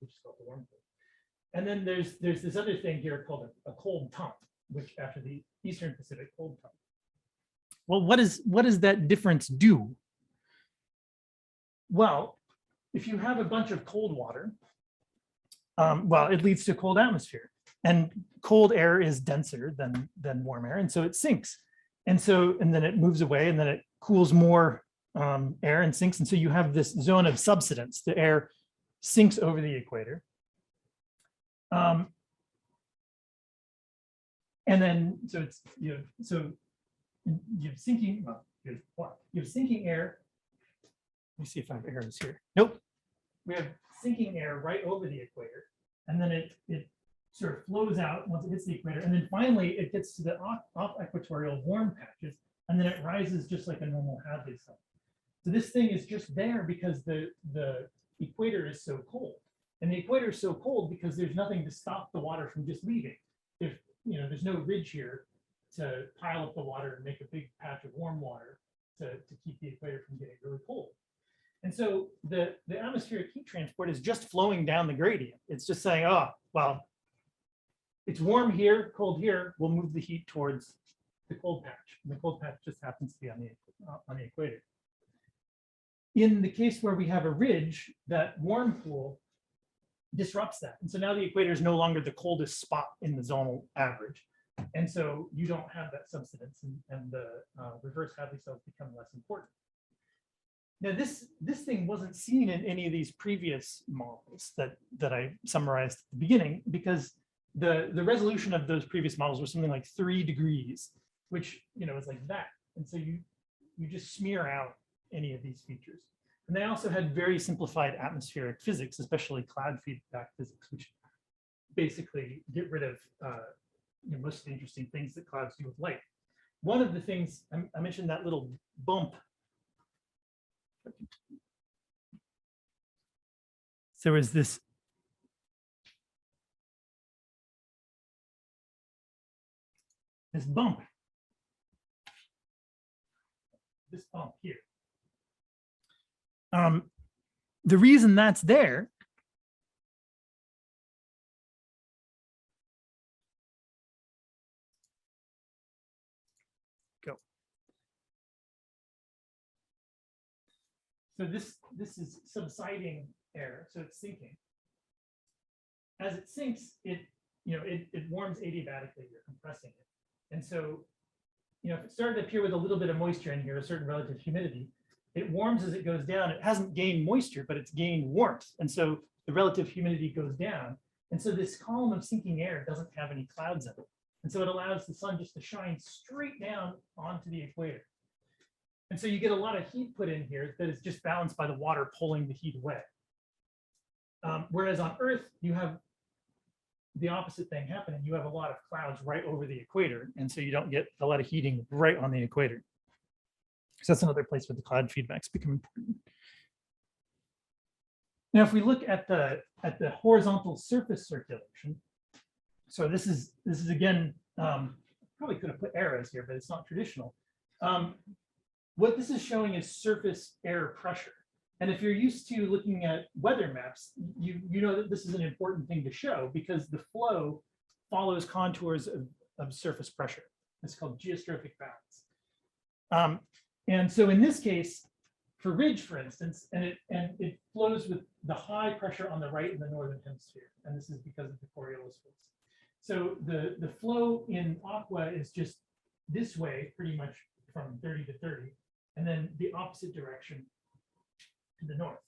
is called the Warm Pool. And then there's this other thing here called a cold tump, which after the Eastern Pacific cold tump. Well, what does that difference do? Well, if you have a bunch of cold water, well, it leads to a cold atmosphere. And cold air is denser than warm air, and so it sinks. And then it moves away, and then it cools more air and sinks. And so you have this zone of subsidence. The air sinks over the equator. And then, so it's, so you have sinking, well, you have sinking air. Let me see if I have arrows here. Nope. We have sinking air right over the equator. And then it sort of flows out once it hits the equator. And then finally it gets to the off equatorial warm patches. And then it rises just like a normal Hadley cell. So this thing is just there because the equator is so cold. And the equator is so cold because there's nothing to stop the water from just leaving. There's no ridge here to pile up the water and make a big patch of warm water to keep the equator from getting really cold. And so the atmospheric heat transport is just flowing down the gradient. It's just saying, oh, well, it's warm here, cold here, we'll move the heat towards the cold patch. And the cold patch just happens to be on the equator. In the case where we have a ridge, that warm pool disrupts that. And so now the equator is no longer the coldest spot in the zonal average. And so you don't have that subsidence, and the reverse Hadley cells become less important. Now, this thing wasn't seen in any of these previous models that I summarized at the beginning, because the resolution of those previous models was something like 3 degrees, which is like that. And so you just smear out any of these features. And they also had very simplified atmospheric physics, especially cloud feedback physics, which basically get rid of most of the interesting things that clouds do with light. One of the things I mentioned, that little bump. So is this bump, here. The reason that's there So this is subsiding air, so it's sinking. As it sinks, it warms adiabatically, you're compressing it. And so, if it started to appear with a little bit of moisture in here, a certain relative humidity, it warms as it goes down. It hasn't gained moisture, but it's gained warmth. And so the relative humidity goes down. And so this column of sinking air doesn't have any clouds in it. And so it allows the sun just to shine straight down onto the equator. And so you get a lot of heat put in here that is just balanced by the water pulling the heat away. Whereas on Earth, you have the opposite thing happening. You have a lot of clouds right over the equator. And so you don't get a lot of heating right on the equator. So that's another place where the cloud feedbacks become important. Now, if we look at the horizontal surface circulation, so this is again, probably could have put arrows here, but it's not traditional. What this is showing is surface air pressure. And if you're used to looking at weather maps, you know that this is an important thing to show because the flow follows contours of surface pressure. It's called geostrophic balance. And so in this case, for ridge, for instance, and it flows with the high pressure on the right in the northern hemisphere. And this is because of the Coriolis force. So the flow in aqua is just this way, pretty much from 30 to 30, and then the opposite direction to the north.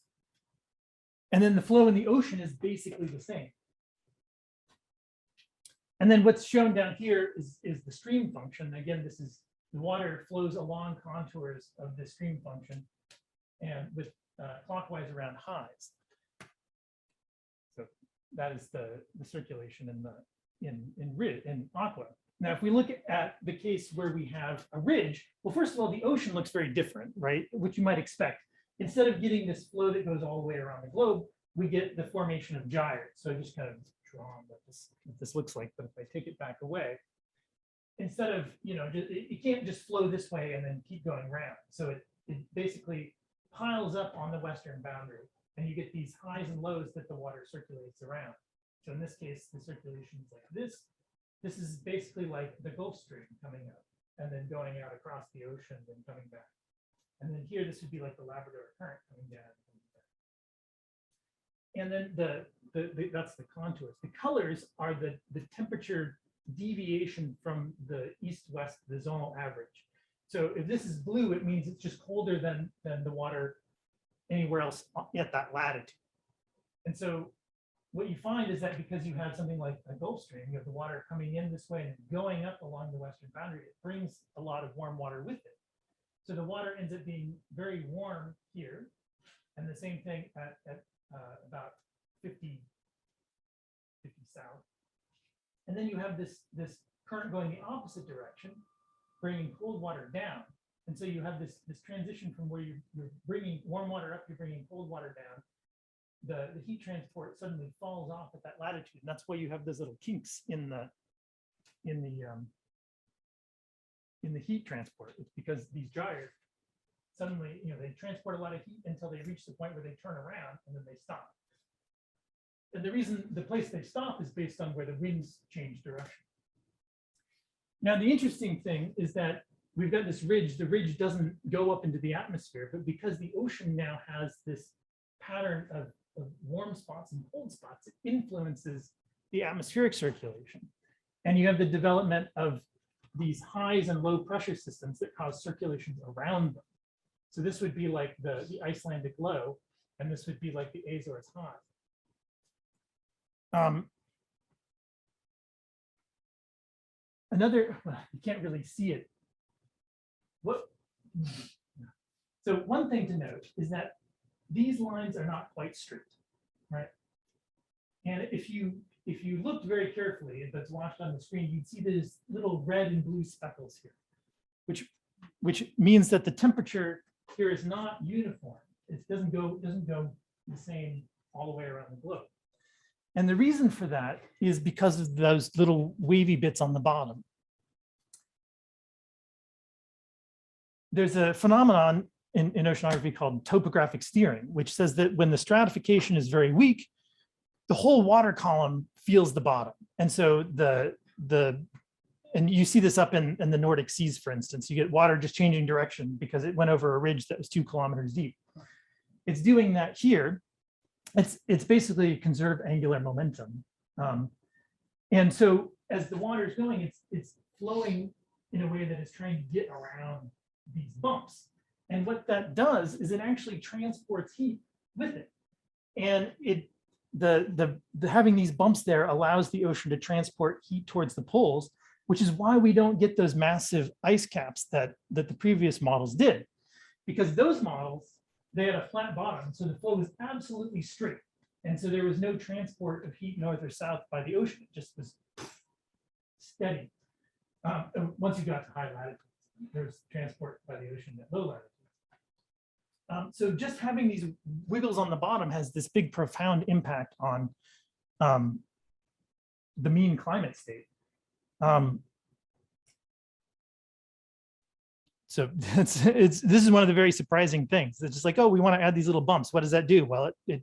And then the flow in the ocean is basically the same. And then what's shown down here is the stream function. Again, this is the water flows along contours of the stream function and with clockwise around highs. So that is the circulation in aqua. Now, if we look at the case where we have a ridge, well, first of all, the ocean looks very different, right? Which you might expect. Instead of getting this flow that goes all the way around the globe, we get the formation of gyres. So I just kind of drawn what this looks like. But if I take it back away, instead of, it can't just flow this way and then keep going round. So it basically piles up on the western boundary, and you get these highs and lows that the water circulates around. So in this case, the circulation is like this. This is basically like the Gulf Stream coming up and then going out across the ocean and coming back. And then here, this would be like the Labrador Current coming down. And then that's the contours. The colors are the temperature deviation from the east-west, the zonal average. So if this is blue, it means it's just colder than the water anywhere else at that latitude. And so what you find is that because you have something like a Gulf Stream, you have the water coming in this way and going up along the western boundary, it brings a lot of warm water with it. So the water ends up being very warm here, and the same thing at about 50 south. And then you have this current going the opposite direction, bringing cold water down. And so you have this transition from where you're bringing warm water up, you're bringing cold water down. The heat transport suddenly falls off at that latitude. And that's why you have those little kinks in the heat transport. It's because these dryers suddenly, they transport a lot of heat until they reach the point where they turn around and then they stop. And the reason the place they stop is based on where the winds change direction. Now, the interesting thing is that we've got this ridge. The ridge doesn't go up into the atmosphere, but because the ocean now has this pattern of warm spots and cold spots, it influences the atmospheric circulation. And you have the development of these highs and low pressure systems that cause circulations around them. So this would be like the Icelandic low, and this would be like the Azores high. Well, you can't really see it. So one thing to note is that these lines are not quite straight, right? And if you looked very carefully, if it's watched on the screen, you'd see these little red and blue speckles here, which means that the temperature here is not uniform. It doesn't go the same all the way around the globe. And the reason for that is because of those little wavy bits on the bottom. There's a phenomenon in oceanography called topographic steering, which says that when the stratification is very weak, the whole water column feels the bottom. And so and you see this up in the Nordic seas, for instance, you get water just changing direction because it went over a ridge that was 2 kilometers deep. It's doing that here. It's basically conserved angular momentum. And so as the water is going, it's flowing in a way that is trying to get around these bumps. And what that does is it actually transports heat with it. And having these bumps there allows the ocean to transport heat towards the poles, which is why we don't get those massive ice caps that the previous models did. Because those models, they had a flat bottom, so the flow was absolutely straight. And so there was no transport of heat north or south by the ocean. It just was steady. And once you got to high latitudes, there's transport by the ocean at low latitudes. So just having these wiggles on the bottom has this big, profound impact on the mean climate state. So this is one of the very surprising things. It's just like, oh, we want to add these little bumps. What does that do? Well, it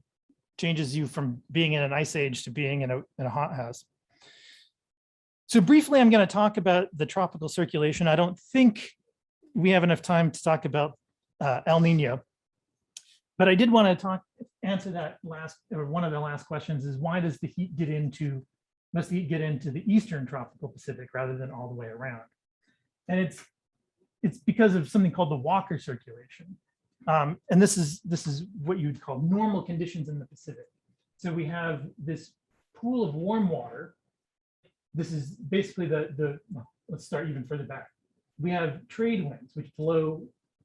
changes you from being in an ice age to being in a hothouse. So briefly, I'm going to talk about the tropical circulation. I don't think we have enough time to talk about El Nino, but I did want to answer that one of the last questions is why does the heat must the heat get into the eastern tropical Pacific rather than all the way around? And it's because of something called the Walker circulation. And this is what you'd call normal conditions in the Pacific. So we have this pool of warm water. This is basically let's start even further back. We have trade winds, which blow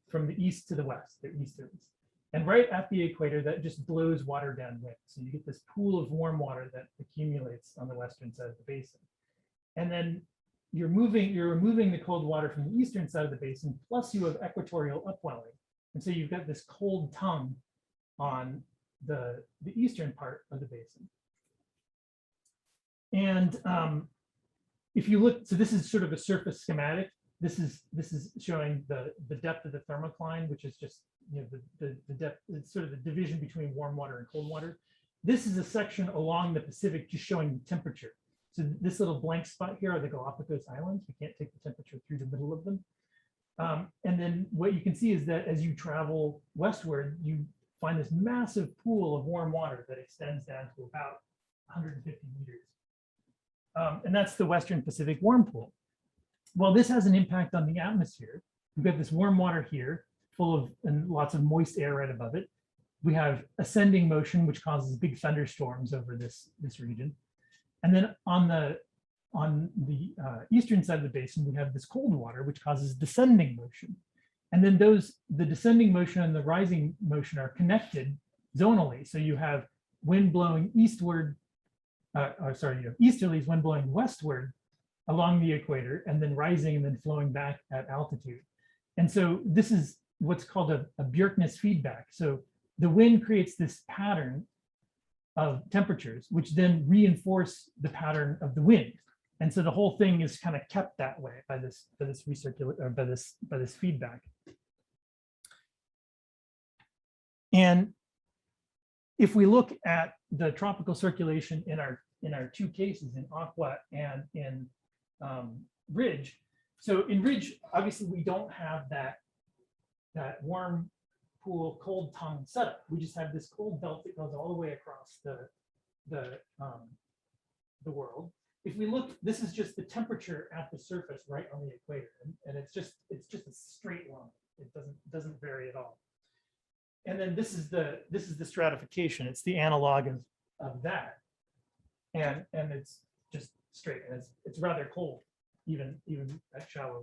from the east to the west, they're easterlies. And right at the equator, that just blows water downwind. So you get this pool of warm water that accumulates on the western side of the basin. And then you're removing the cold water from the eastern side of the basin, plus you have equatorial upwelling. And so you've got this cold tongue on the eastern part of the basin. And if you look, so this is sort of a surface schematic. This is showing the depth of the thermocline, which is just the depth. It's sort of the division between warm water and cold water. This is a section along the Pacific just showing temperature. So this little blank spot here are the Galapagos Islands. We can't take the temperature through the middle of them. And then what you can see is that as you travel westward, you find this massive pool of warm water that extends down to about 150 meters. And that's the Western Pacific warm pool. Well, this has an impact on the atmosphere. We've got this warm water here, full of and lots of moist air right above it. we have ascending motion, which causes big thunderstorms over this region. And then on the eastern side of the basin, we have this cold water, which causes descending motion. And then the descending motion and the rising motion are connected zonally. So you have wind blowing eastward, you have easterlies, wind blowing westward along the equator, and then rising and then flowing back at altitude. And so this is what's called a Bjerknes feedback. So the wind creates this pattern of temperatures, which then reinforce the pattern of the wind. And so the whole thing is kind of kept that way by this feedback. And if we look at the tropical circulation in our two cases, in Aqua and in Ridge. So in Ridge, obviously we don't have that warm pool cold tongue setup. We just have this cold belt that goes all the way across the world. If we look, this is just the temperature at the surface right on the equator, and it's just a straight line. It doesn't vary at all. And then this is the stratification. It's the analog of that, and it's just straight, and it's rather cold, even at shallow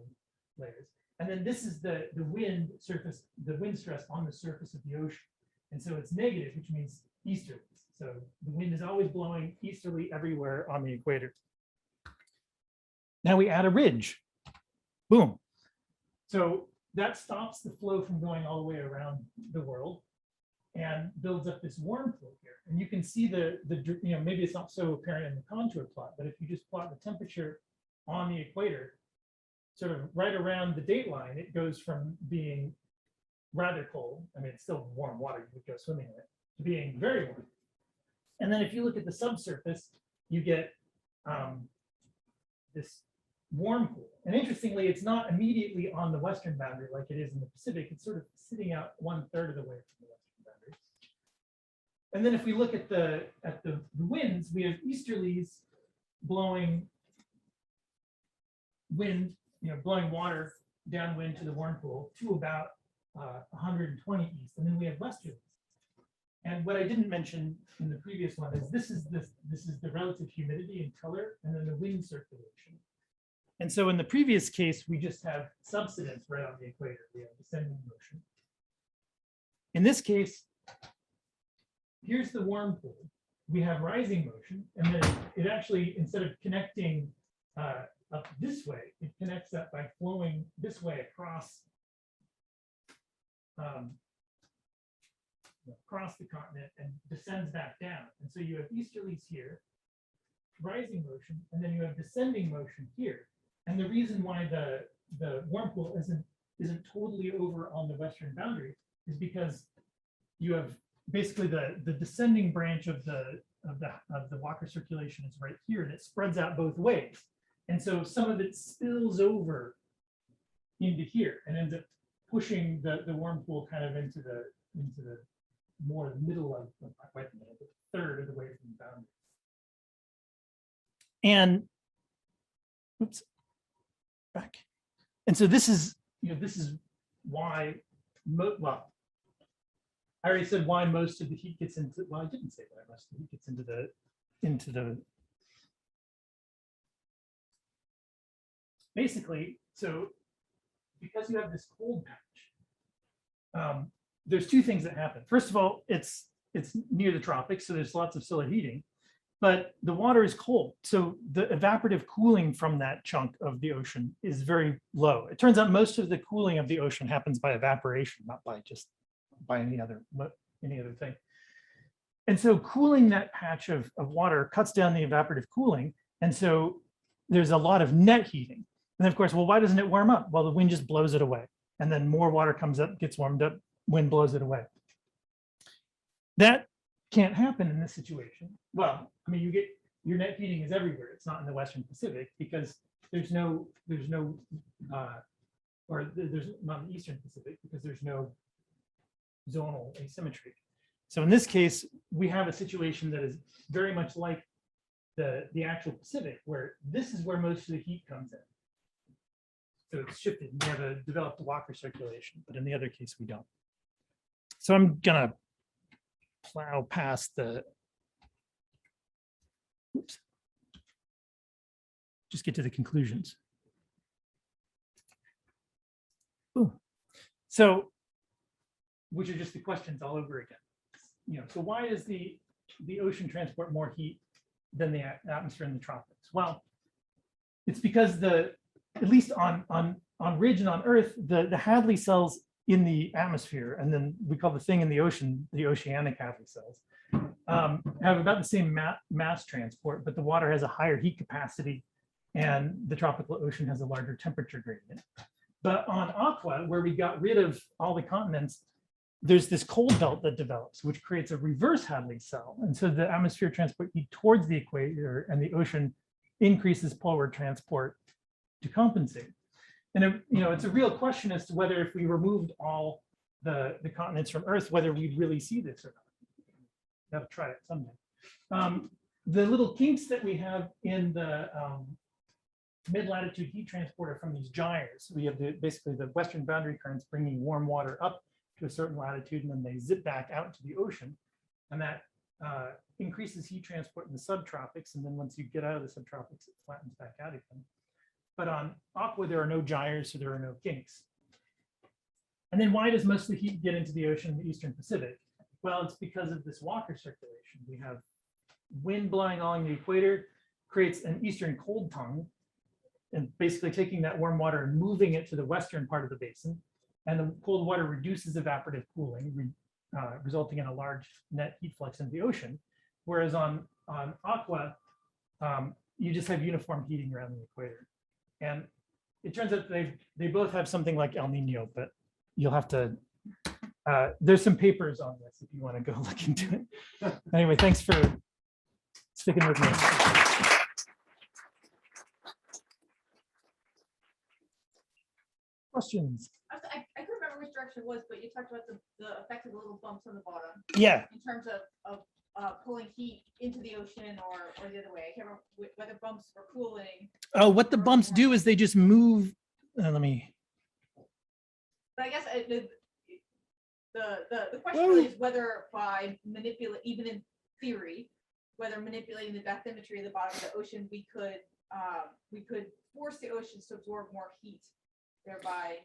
layers. And then this is the wind stress on the surface of the ocean, and so it's negative, which means easterly. So the wind is always blowing easterly everywhere on the equator. Now we add a ridge, boom. So that stops the flow from going all the way around the world and builds up this warm flow here. And you can see maybe it's not so apparent in the contour plot, but if you just plot the temperature on the equator, sort of right around the date line, it goes from being rather cold. I mean, it's still warm water, you would go swimming in it, to being very warm. And then if you look at the subsurface, you get this warm pool. And interestingly, it's not immediately on the western boundary like it is in the Pacific. It's sort of sitting out 1/3 of the way from the western boundary. And then if we look at the winds, we have easterlies blowing wind, blowing water downwind to the warm pool to about 120 east. And then we have westerlies. And what I didn't mention in the previous one is this is the relative humidity and color, and then the wind circulation. And so in the previous case, we just have subsidence right on the equator. We have descending motion. In this case, here's the warm pool. We have rising motion, and then it actually, instead of connecting up this way, it connects up by flowing this way across the continent and descends back down. And so you have easterlies here, rising motion, and then you have descending motion here. And the reason why the warm pool isn't totally over on the western boundary is because you have basically the descending branch of the Walker circulation is right here, and it spreads out both ways. And so some of it spills over into here and ends up pushing the warm pool kind of into the more middle of the third of the way from the boundary. And oops, back. And so this is why I already said why most of the heat gets into. Well, I didn't say why most of the heat gets into the. Basically, so because you have this cold patch, there's two things that happen. First of all, it's near the tropics, so there's lots of solar heating, but the water is cold. So the evaporative cooling from that chunk of the ocean is very low. It turns out most of the cooling of the ocean happens by evaporation, not by any other thing. And so cooling that patch of water cuts down the evaporative cooling. And so there's a lot of net heating. And then of course, well, why doesn't it warm up? Well, the wind just blows it away. And then more water comes up, gets warmed up, wind blows it away. That can't happen in this situation. Well, I mean, your net heating is everywhere. It's not in the Western Pacific because there's not in the Eastern Pacific because there's no zonal asymmetry. So in this case, we have a situation that is very much like the actual Pacific, where this is where most of the heat comes in. So it's shifted. We have a developed Walker circulation, but in the other case, we don't. So I'm gonna plow past the, oops. Just get to the conclusions. Ooh. So, which are just the questions all over again. So why does the ocean transport more heat than the atmosphere in the tropics? Well, it's because at least on ridge and on Earth, the Hadley cells in the atmosphere, and then we call the thing in the ocean, the oceanic Hadley cells, have about the same mass transport, but the water has a higher heat capacity and the tropical ocean has a larger temperature gradient. But on Aqua, where we got rid of all the continents, there's this cold belt that develops, which creates a reverse Hadley cell. And so the atmosphere transport heat towards the equator and the ocean increases polar transport to compensate. And it's a real question as to whether if we removed all the continents from Earth, whether we'd really see this or not. Gotta try it someday. The little kinks that we have in the mid-latitude heat transporter from these gyres, we have basically the western boundary currents bringing warm water up to a certain latitude, and then they zip back out into the ocean, and that increases heat transport in the subtropics, and then once you get out of the subtropics, it flattens back out again. But on Aqua, there are no gyres, so there are no kinks. And then why does most of the heat get into the ocean in the Eastern Pacific? Well, it's because of this Walker circulation. We have wind blowing along the equator, creates an eastern cold tongue, and basically taking that warm water and moving it to the western part of the basin. And the cold water reduces evaporative cooling, resulting in a large net heat flux into the ocean. Whereas on Aqua, you just have uniform heating around the equator. And it turns out they both have something like El Nino, but you'll have to, there's some papers on this if you want to go look into it. Anyway, thanks for sticking with me. Questions? I couldn't remember which direction it was, but you talked about the effect of the little bumps on the bottom. Yeah. In terms of pulling heat into the ocean or the other way. I can't remember whether bumps were cooling. Oh, what the bumps do is they just move. Let me. But I guess the question really is whether by manipulate, even in theory, whether manipulating the bathymetry of the bottom of the ocean, we could force the oceans to absorb more heat, thereby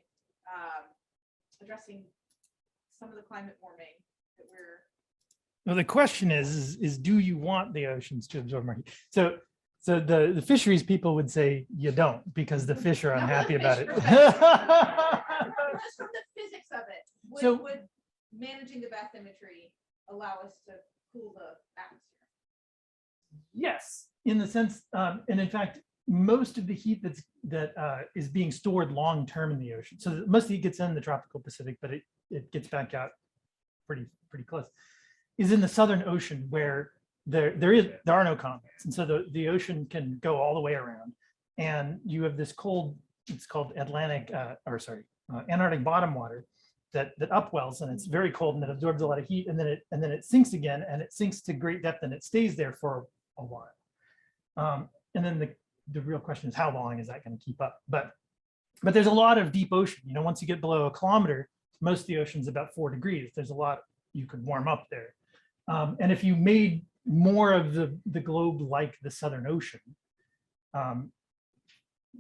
addressing some of the climate warming that we're. Well, the question is do you want the oceans to absorb more heat? So the fisheries people would say you don't, because the fish are unhappy about it. Just from the physics of it, would managing the bathymetry allow us to cool the atmosphere? Yes, in the sense, and in fact, most of the heat that is being stored long term in the ocean. So most of the heat gets in the tropical Pacific, but it gets back out pretty close. Is in the Southern Ocean, where there are no continents, and so the ocean can go all the way around, and you have this cold. It's called Antarctic bottom water that upwells, and it's very cold, and it absorbs a lot of heat, and then it sinks again, and it sinks to great depth, and it stays there for a while. And then the real question is how long is that going to keep up? But there's a lot of deep ocean. Once you get below 1 kilometer, most of the ocean's about 4 degrees. There's a lot you could warm up there. And if you made more of the globe like the Southern Ocean,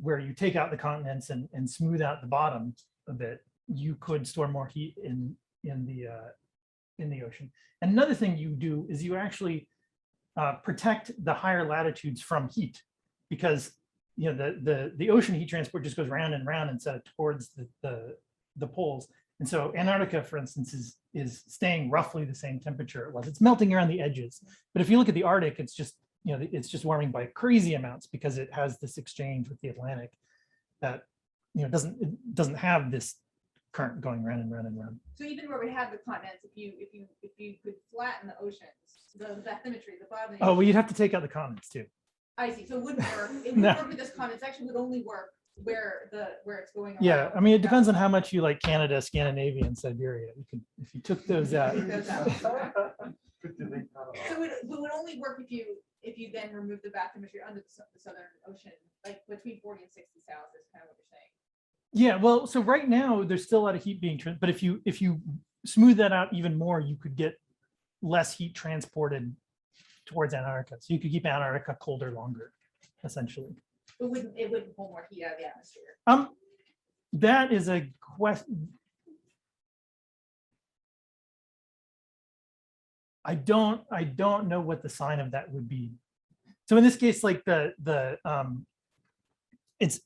where you take out the continents and smooth out the bottom a bit, you could store more heat in the ocean. And another thing you do is you actually protect the higher latitudes from heat, because the ocean heat transport just goes round and round instead of towards the poles. And so Antarctica, for instance, is staying roughly the same temperature it was. It's melting around the edges. But if you look at the Arctic, it's just warming by crazy amounts, because it has this exchange with the Atlantic that it doesn't have this current going round and round and round. So even where we have the continents, if you could flatten the oceans, the bathymetry, the bottom of the Oh, well, you'd have to take out the continents too. I see. So it wouldn't work. It would work with this continent. Actually, would only work where it's going around. Yeah, I mean, it depends on how much you like Canada, Scandinavia, and Siberia. If you took those out. So it would only work if you then remove the bathymetry under the Southern Ocean, like between 40 and 60 south is kind of what you're saying. Yeah, well, so right now there's still a lot of heat being but if you smooth that out even more, you could get less heat transported towards Antarctica. So you could keep Antarctica colder longer, essentially. It wouldn't pull more heat out of the atmosphere. That is a question. I don't know what the sign of that would be. So in this case, like it's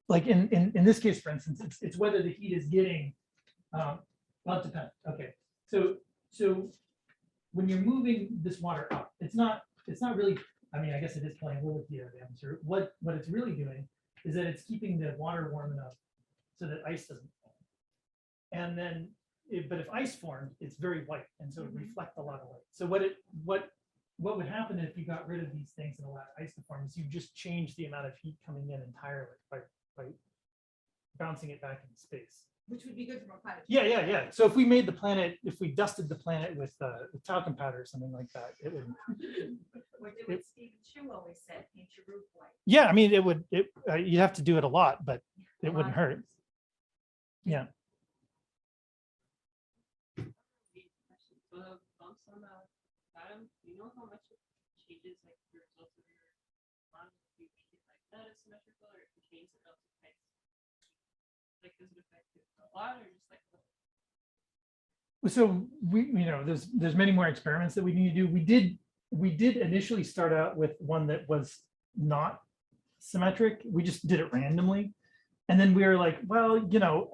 like in this case, for instance, it's whether the heat is getting, well, it depends. Okay, so when you're moving this water up, it's not really, I mean, I guess it is playing a little with the air of the atmosphere. What it's really doing is that it's keeping the water warm enough so that ice doesn't form. And then, but if ice formed, it's very white, and so it reflects a lot of light. So what would happen if you got rid of these things and allowed ice to form is you just change the amount of heat coming in entirely by bouncing it back into space. Which would be good from a climate. Yeah. So if we made the planet, if we dusted the planet with talcum powder or something like that, it would. Or do what Stephen Chu always said, paint your roof white. Yeah, I mean, you'd have to do it a lot, but it wouldn't hurt. Yeah. So the bumps on the bottom, do you know how much it changes like the results of your bond? Do you make it like that symmetrical, or if you change the delta types? Like, does it affect it a lot, or just like? So there's many more experiments that we need to do. We did initially start out with one that was not symmetric. We just did it randomly. And then we were like, well,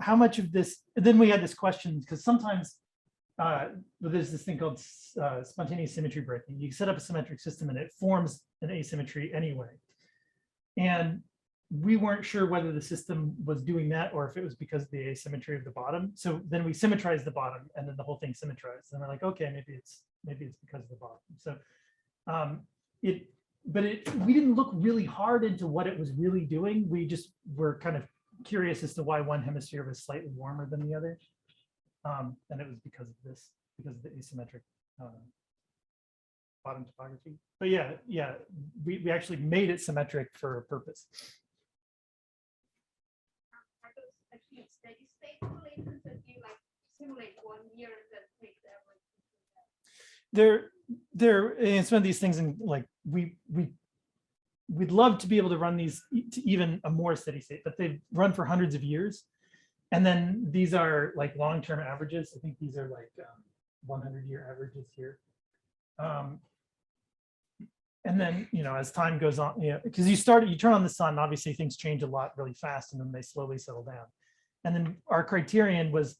how much of this, and then we had this question, because sometimes there's this thing called spontaneous symmetry breaking. You set up a symmetric system and it forms an asymmetry anyway. And we weren't sure whether the system was doing that or if it was because of the asymmetry of the bottom. So then we symmetrized the bottom, and then the whole thing symmetrized. And we're like, okay, maybe it's because of the bottom. So we didn't look really hard into what it was really doing. We just were kind of curious as to why one hemisphere was slightly warmer than the other. And it was because of the asymmetric bottom topography. But yeah, we actually made it symmetric for a purpose. Are those actually in steady state relations that you like simulate 1 year and then take the average? They're in some of these things, and like we'd love to be able to run these to even a more steady state, but they've run for hundreds of years. And then these are like long-term averages. I think these are like 100-year averages here. And then, as time goes on, because you turn on the sun, obviously things change a lot really fast, and then they slowly settle down. And then our criterion was,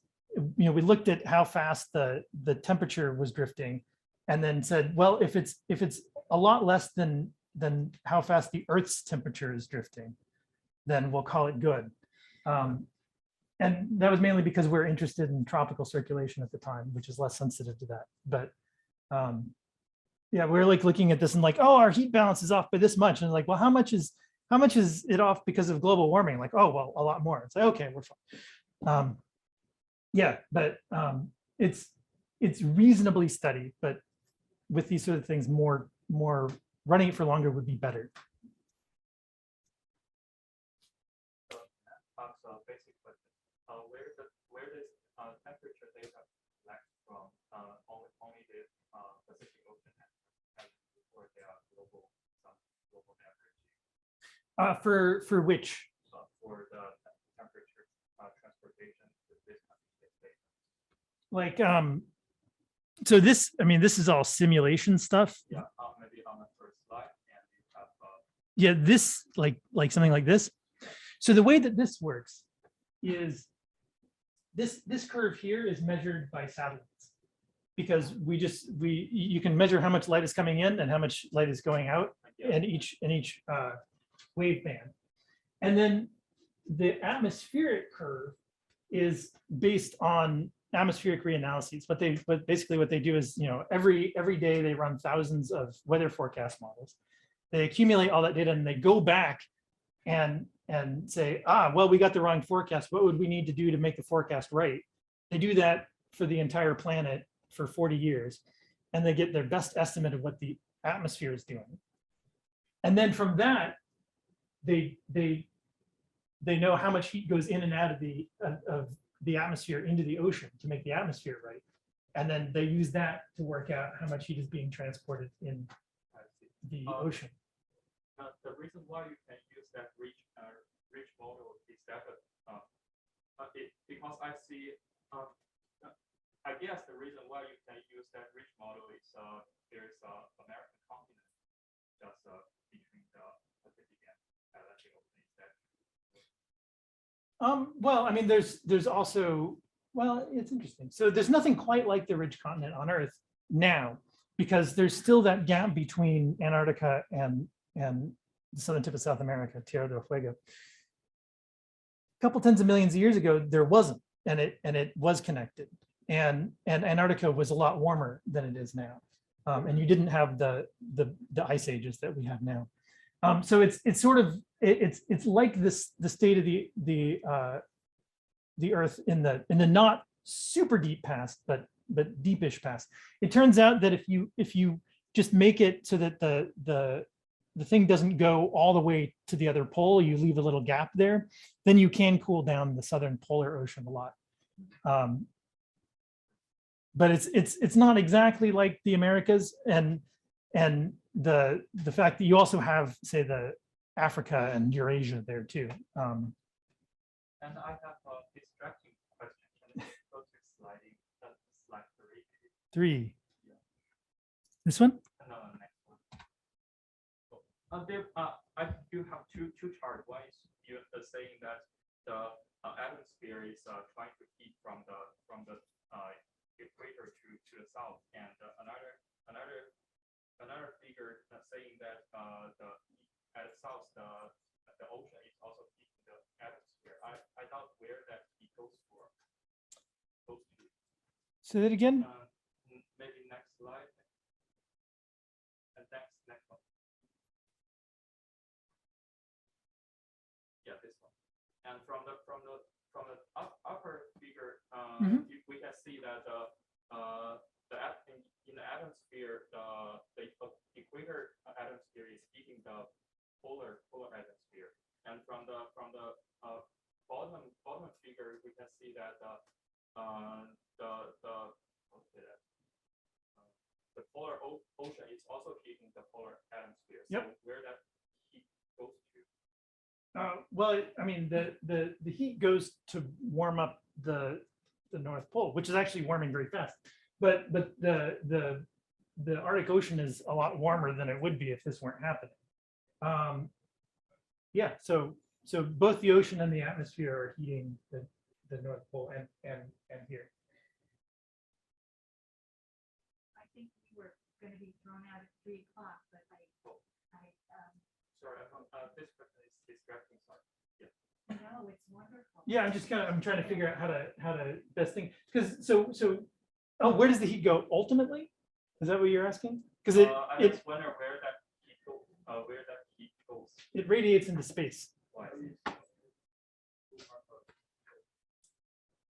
we looked at how fast the temperature was drifting, and then said, well, if it's a lot less than how fast the Earth's temperature is drifting, then we'll call it good. And that was mainly because we're interested in tropical circulation at the time, which is less sensitive to that. But yeah, we're like looking at this and like, oh, our heat balance is off by this much. And like, well, how much is it off because of global warming? Like, oh, well, a lot more. It's like, okay, we're fine. Yeah, but it's reasonably steady, but with these sort of things, more running it for longer would be better. So basic question, where does temperature data collect from? Only the Pacific Ocean or they are global average? For which? For the temperature transportation to this country. Like so this, I mean, this is all simulation stuff. Yeah, maybe on the first slide, and you have yeah, this like something like this. So the way that this works is this curve here is measured by satellites, because you can measure how much light is coming in and how much light is going out in each wave band. And then the atmospheric curve is based on atmospheric reanalyses. But basically what they do is, every day they run thousands of weather forecast models. They accumulate all that data and they go back and say, well, we got the wrong forecast. What would we need to do to make the forecast right? They do that for the entire planet for 40 years, and they get their best estimate of what the atmosphere is doing. And then from that, they know how much heat goes in and out of the atmosphere into the ocean to make the atmosphere right. and then they use that to work out how much heat is being transported in I see. the ocean. The reason why you can use that rich model is that because I see I guess the reason why you can use that rich model is there's American continent just between the Pacific and Atlantic Ocean. Is that Well, I mean, there's also, well, it's interesting. So there's nothing quite like the ridge continent on Earth now, because there's still that gap between Antarctica and the southern tip of South America, Tierra del Fuego. A couple tens of millions of years ago, there wasn't, and it was connected. And Antarctica was a lot warmer than it is now. And you didn't have the ice ages that we have now. So it's sort of, it's like this, the state of the Earth in the not super deep past, but deepish past. It turns out that if you just make it so that the thing doesn't go all the way to the other pole, you leave a little gap there, then you can cool down the southern polar ocean a lot. But it's not exactly like the Americas, and the fact that you also have, say, the Africa and Eurasia there too. And I have a distracting question. Can you go to slide 3? 3. This one? No, next one. I do have two charts. One is you saying that the atmosphere is trying to heat from the equator to the south, and another figure saying that at the south the ocean is also heating the atmosphere. I doubt where that heat goes to. Say that again. Maybe next slide. And next one. Yeah, this one. And from the upper figure, we can see that in the atmosphere, the equator atmosphere is heating the polar atmosphere. And from the bottom figure, we can see that the polar ocean is also heating the polar atmosphere. So Yep. where that heat goes to? Well, I mean, the heat goes to warm up the North Pole, which is actually warming very fast. But the Arctic Ocean is a lot warmer than it would be if this weren't happening. Yeah, so both the ocean and the atmosphere are heating the North Pole and here. I think we were gonna be thrown out at 3 o'clock, but Sorry, this question is distracting. Sorry. no, it's wonderful. Yeah, I'm trying to figure out how to best thing, because so oh, where does the heat go ultimately? Is that what you're asking? Because I just wonder where that heat goes. It radiates into space. Why?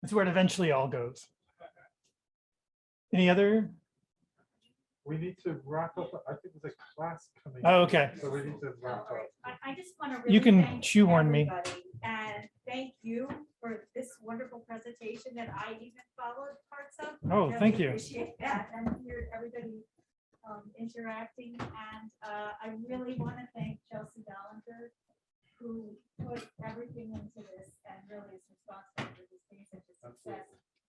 That's where it eventually all goes. Any other? We need to wrap up. I think there's a class coming. Oh, okay. So we need to wrap up. I just want to You really can thank shoehorn me. everybody, and thank you for this wonderful presentation that I even followed parts of. Oh, Really thank you. Appreciate that, and hear everybody interacting, and I really want to thank Chelsea Dollinger, who put everything into this and really is responsible for this being such a success.